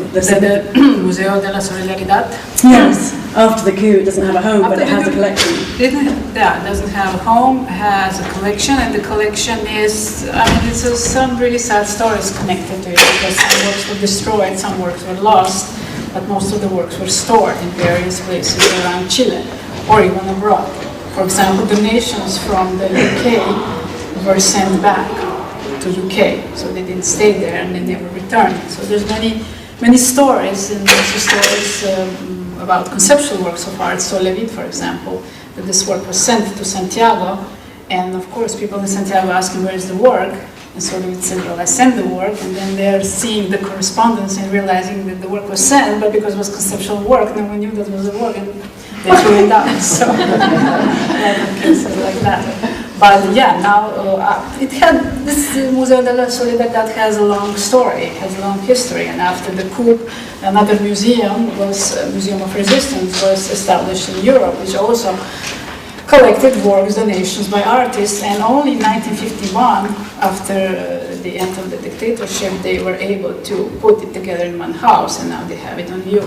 Museo de la Solidaridad. Yes, after the coup it doesn't have a home, but it has a collection. It doesn't have a home, has a collection, and the collection is, it's some really sad stories connected to it, because some works were destroyed, some works were lost, but most of the works were stored in various places around Chile, or even abroad. For example, donations from the UK were sent back to UK, so they didn't stay there and they never returned. So there's many stories, and also stories about conceptual works of art. So Levit, for example, that this work was sent to Santiago, and of course people in Santiago ask him, where is the work? And so Levit said, well, I sent the work, and then they're seeing the correspondence and realizing that the work was sent, but because it was conceptual work, no one knew that was the work, and they threw it out. So cases like that. But now it had, this Museo de la Solidaridad has a long story, has a long history, and after the coup, another museum Museum of Resistance was established in Europe, which also collected works, donations by artists, and only in 1951, after the end of the dictatorship, they were able to put it together in one house, and now they have it on view.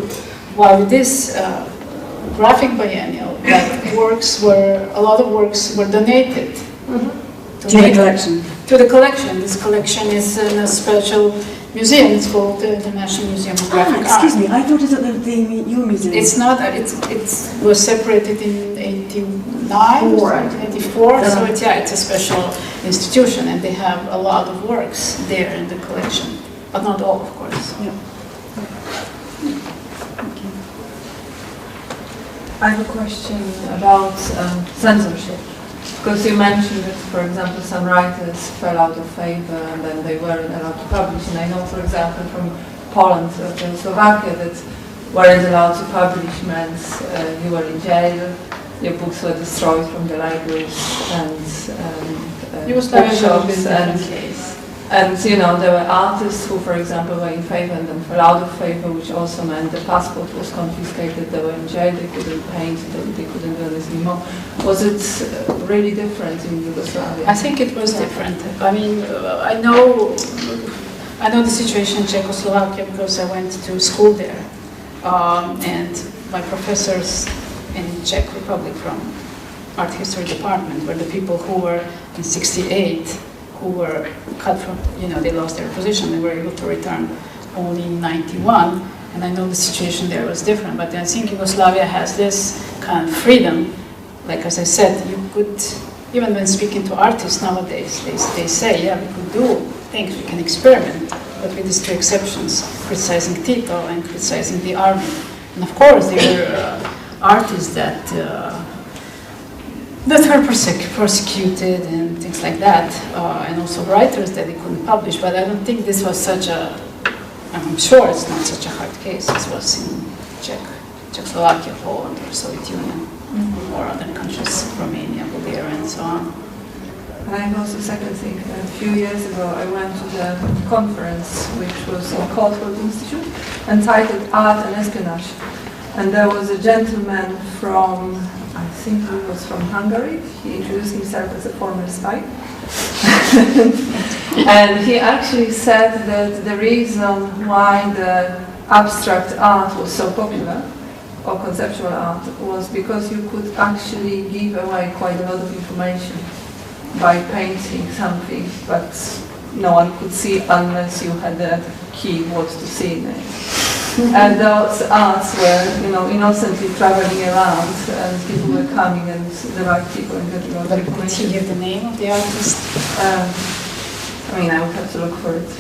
While this graphic biennial, a lot of works were donated to the collection. To the collection. This collection is in a special museum. It's called the International Museum of Graphic Art. Excuse me, I thought it was at your museum. It's not. It was separated in 1989 or 1984. So it's a special institution, and they have a lot of works there in the collection, but not all, of course. Yeah. I have a question about censorship, because you mentioned that, for example, some writers fell out of favor and then they weren't allowed to publish. And I know, for example, from Poland or Slovakia, that weren't allowed to publish meant you were in jail, your books were destroyed from the libraries and bookshops, and there were artists who, for example, were in favor and then fell out of favor, which also meant the passport was confiscated, they were in jail, they couldn't paint, they couldn't do this anymore. Was it really different in Yugoslavia? I think it was different. I mean, I know the situation in Czechoslovakia because I went to school there, and my professors in Czech Republic from art history department, where the people who were in '68, who were cut from, they lost their position, they were able to return only in '91, and I know the situation there was different, but I think Yugoslavia has this kind of freedom. Like as I said, you could, even when speaking to artists nowadays, they say, yeah, we could do things, we can experiment, but with these two exceptions, criticizing Tito and criticizing the army. And of course, there were artists that were persecuted and things like that, and also writers that they couldn't publish, but I don't think this was such a, I'm sure it's not such a hard case. This was in Czechoslovakia, Poland, or Soviet Union, or other countries, Romania, Bulgaria, and so on. And I know the second thing. A few years ago, I went to the conference, which was in Cultural Institute, entitled Art and Espionage. And there was a gentleman from, I think he was from Hungary. He introduced himself as a former spy. And he actually said that the reason why the abstract art was so popular, or conceptual art, was because you could actually give away quite a lot of information by painting something, but no one could see unless you had the key what to see in it. And those arts were, innocently traveling around, and people were coming, and the right people and getting all the information. Did you give the name of the artist? I would have to look for it.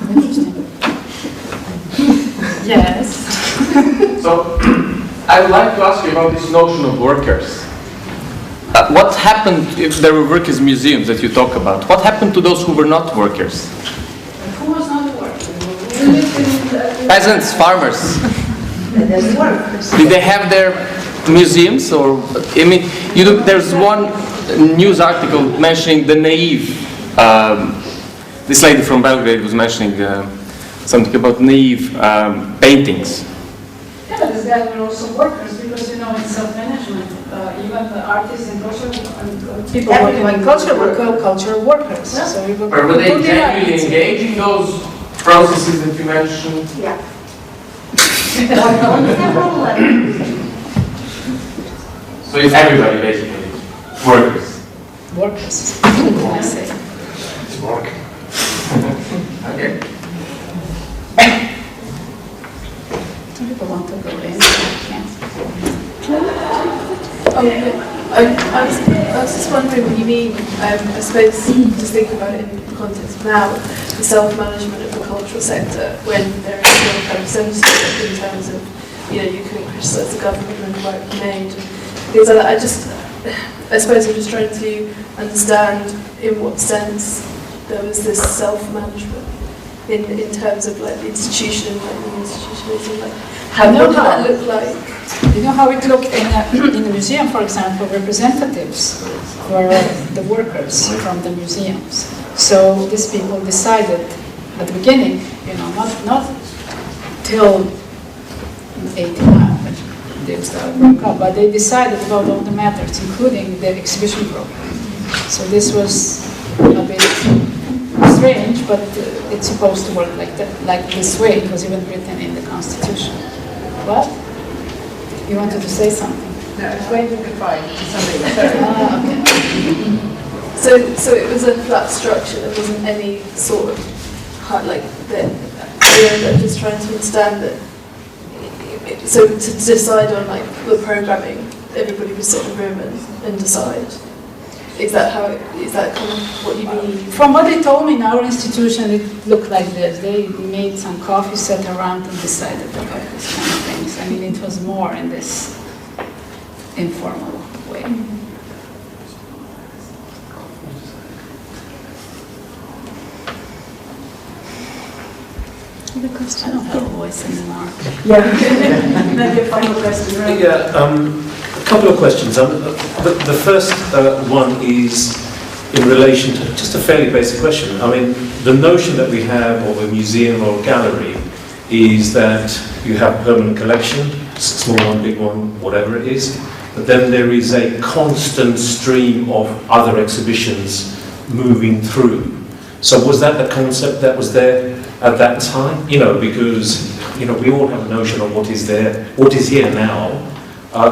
Interesting. Yes. So, I would like to ask you about this notion of workers. What happened if there were workers' museums that you talk about? What happened to those who were not workers? Who was not a worker? Peasants, farmers. Did they have their museums? Or there's one news article mentioning the naive. This lady from Belgrade was mentioning something about naive paintings. Yeah, but there were also workers, because in self-management, even the artists and people working in culture were cultural workers. Yeah. So were they genuinely engaged in those processes that you mentioned? Yeah. So it's everybody basically, workers. Workers, what can I say? It's work. Okay. Some people want to go in, can't. I was just wondering what you mean, I suppose, just thinking about it in the context of now, the self-management of the cultural sector, when there is no kind of censorship in terms of, you couldn't criticise the government and the work you made, and things like that. I suppose I'm just trying to understand in what sense there was this self-management in terms of like the institution, like the institutionalism, like what did that look like? You know how it looked in the museum, for example, representatives were the workers from the museums. So these people decided at the beginning, not till 89 when they started working up, but they decided about all the matters, including the exhibition program. So this was a bit strange, but it's supposed to work like this way. It was even written in the Constitution. What? You wanted to say something? No, I was waiting to find something. Okay. So it was a flat structure. There wasn't any sort of I'm just trying to understand that. So to decide on like the programming, everybody would sit in a room and decide. Is that kind of what you mean? From what they told me in our institution, it looked like this. They made some coffee, sat around and decided about these kind of things. It was more in this informal way. I don't have a voice anymore. Yeah. Maybe a final question. Right? Yeah, a couple of questions. The first one is in relation to just a fairly basic question. The notion that we have of a museum or a gallery is that you have a permanent collection, small one, big one, whatever it is, but then there is a constant stream of other exhibitions moving through. So was that the concept that was there at that time? Because we all have a notion of what is there, what is here now.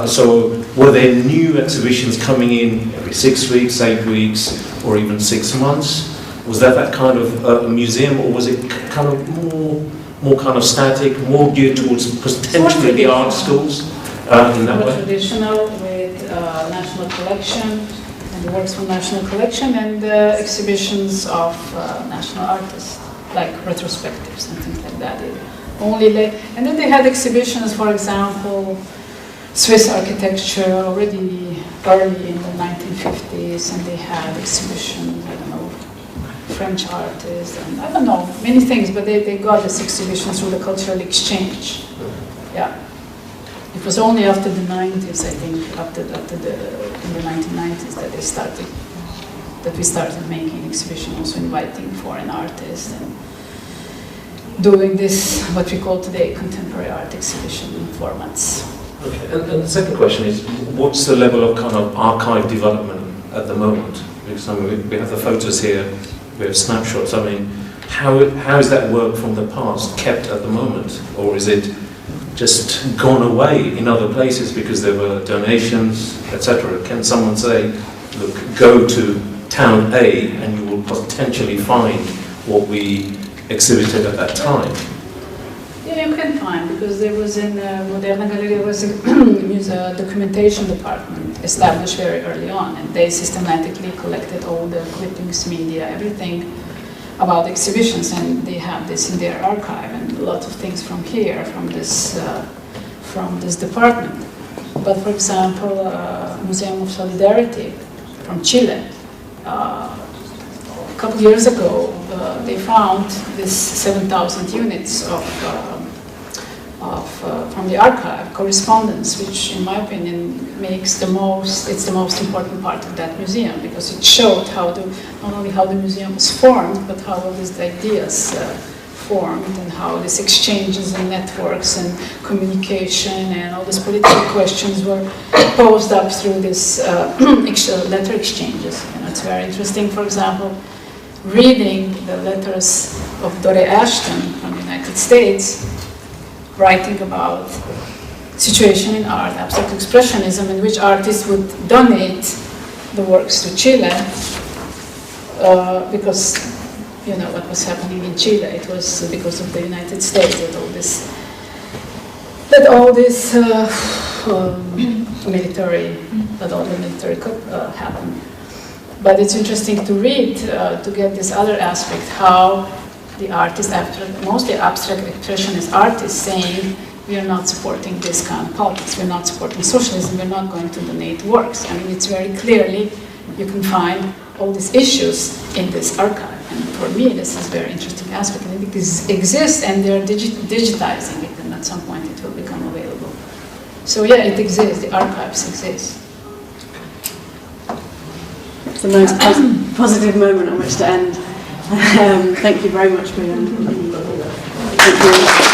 So Were there new exhibitions coming in every 6 weeks, 8 weeks, or even 6 months? Was that kind of a museum, or was it kind of more kind of static, more geared towards potentially the art schools in that way? Traditional with national collection and the works from national collection and exhibitions of national artists, like retrospectives and things like that. And then they had exhibitions, for example, Swiss architecture already early in the 1950s, and they had exhibitions, I don't know, French artists, and I don't know, many things, but they got this exhibition through the cultural exchange. Yeah. It was only after the 90s, I think, in the 1990s that we started making exhibitions, also inviting foreign artists and doing this, what we call today, contemporary art exhibition formats. Okay, and the second question is, what's the level of kind of archive development at the moment? Because I mean, we have the photos here, we have snapshots. I mean, how is that work from the past kept at the moment? Or is it just gone away in other places because there were donations, etc.? Can someone say, look, go to town A and you will potentially find what we exhibited at that time? Yeah, you can find, because there was in Moderna galerija was a documentation department established very early on, and they systematically collected all the clippings, media, everything about exhibitions, and they have this in their archive, and a lot of things from here, from this department. But for example, Museum of Solidarity from Chile, a couple of years ago, they found this 7,000 units from the archive correspondence, which, in my opinion, makes it's the most important part of that museum, because it showed not only how the museum was formed, but how all these ideas formed, and how these exchanges and networks and communication and all these political questions were posed up through this letter exchanges. You know, it's very interesting, for example, reading the letters of Dore Ashton from the United States, writing about situation in art, abstract expressionism, in which artists would donate the works to Chile, because, you know, what was happening in Chile, it was because of the United States that all the military coup happened. But it's interesting to read, to get this other aspect, how the artist, mostly abstract expressionist artists, saying, we are not supporting this kind of politics, we're not supporting socialism, we're not going to donate works. I mean, it's very clearly, you can find all these issues in this archive. And for me, this is a very interesting aspect. And it exists, and they're digitizing it, and at some point it will become available. So yeah, it exists, the archives exist. It's the most positive moment on which to end. Thank you very much, Bojana. Thank you.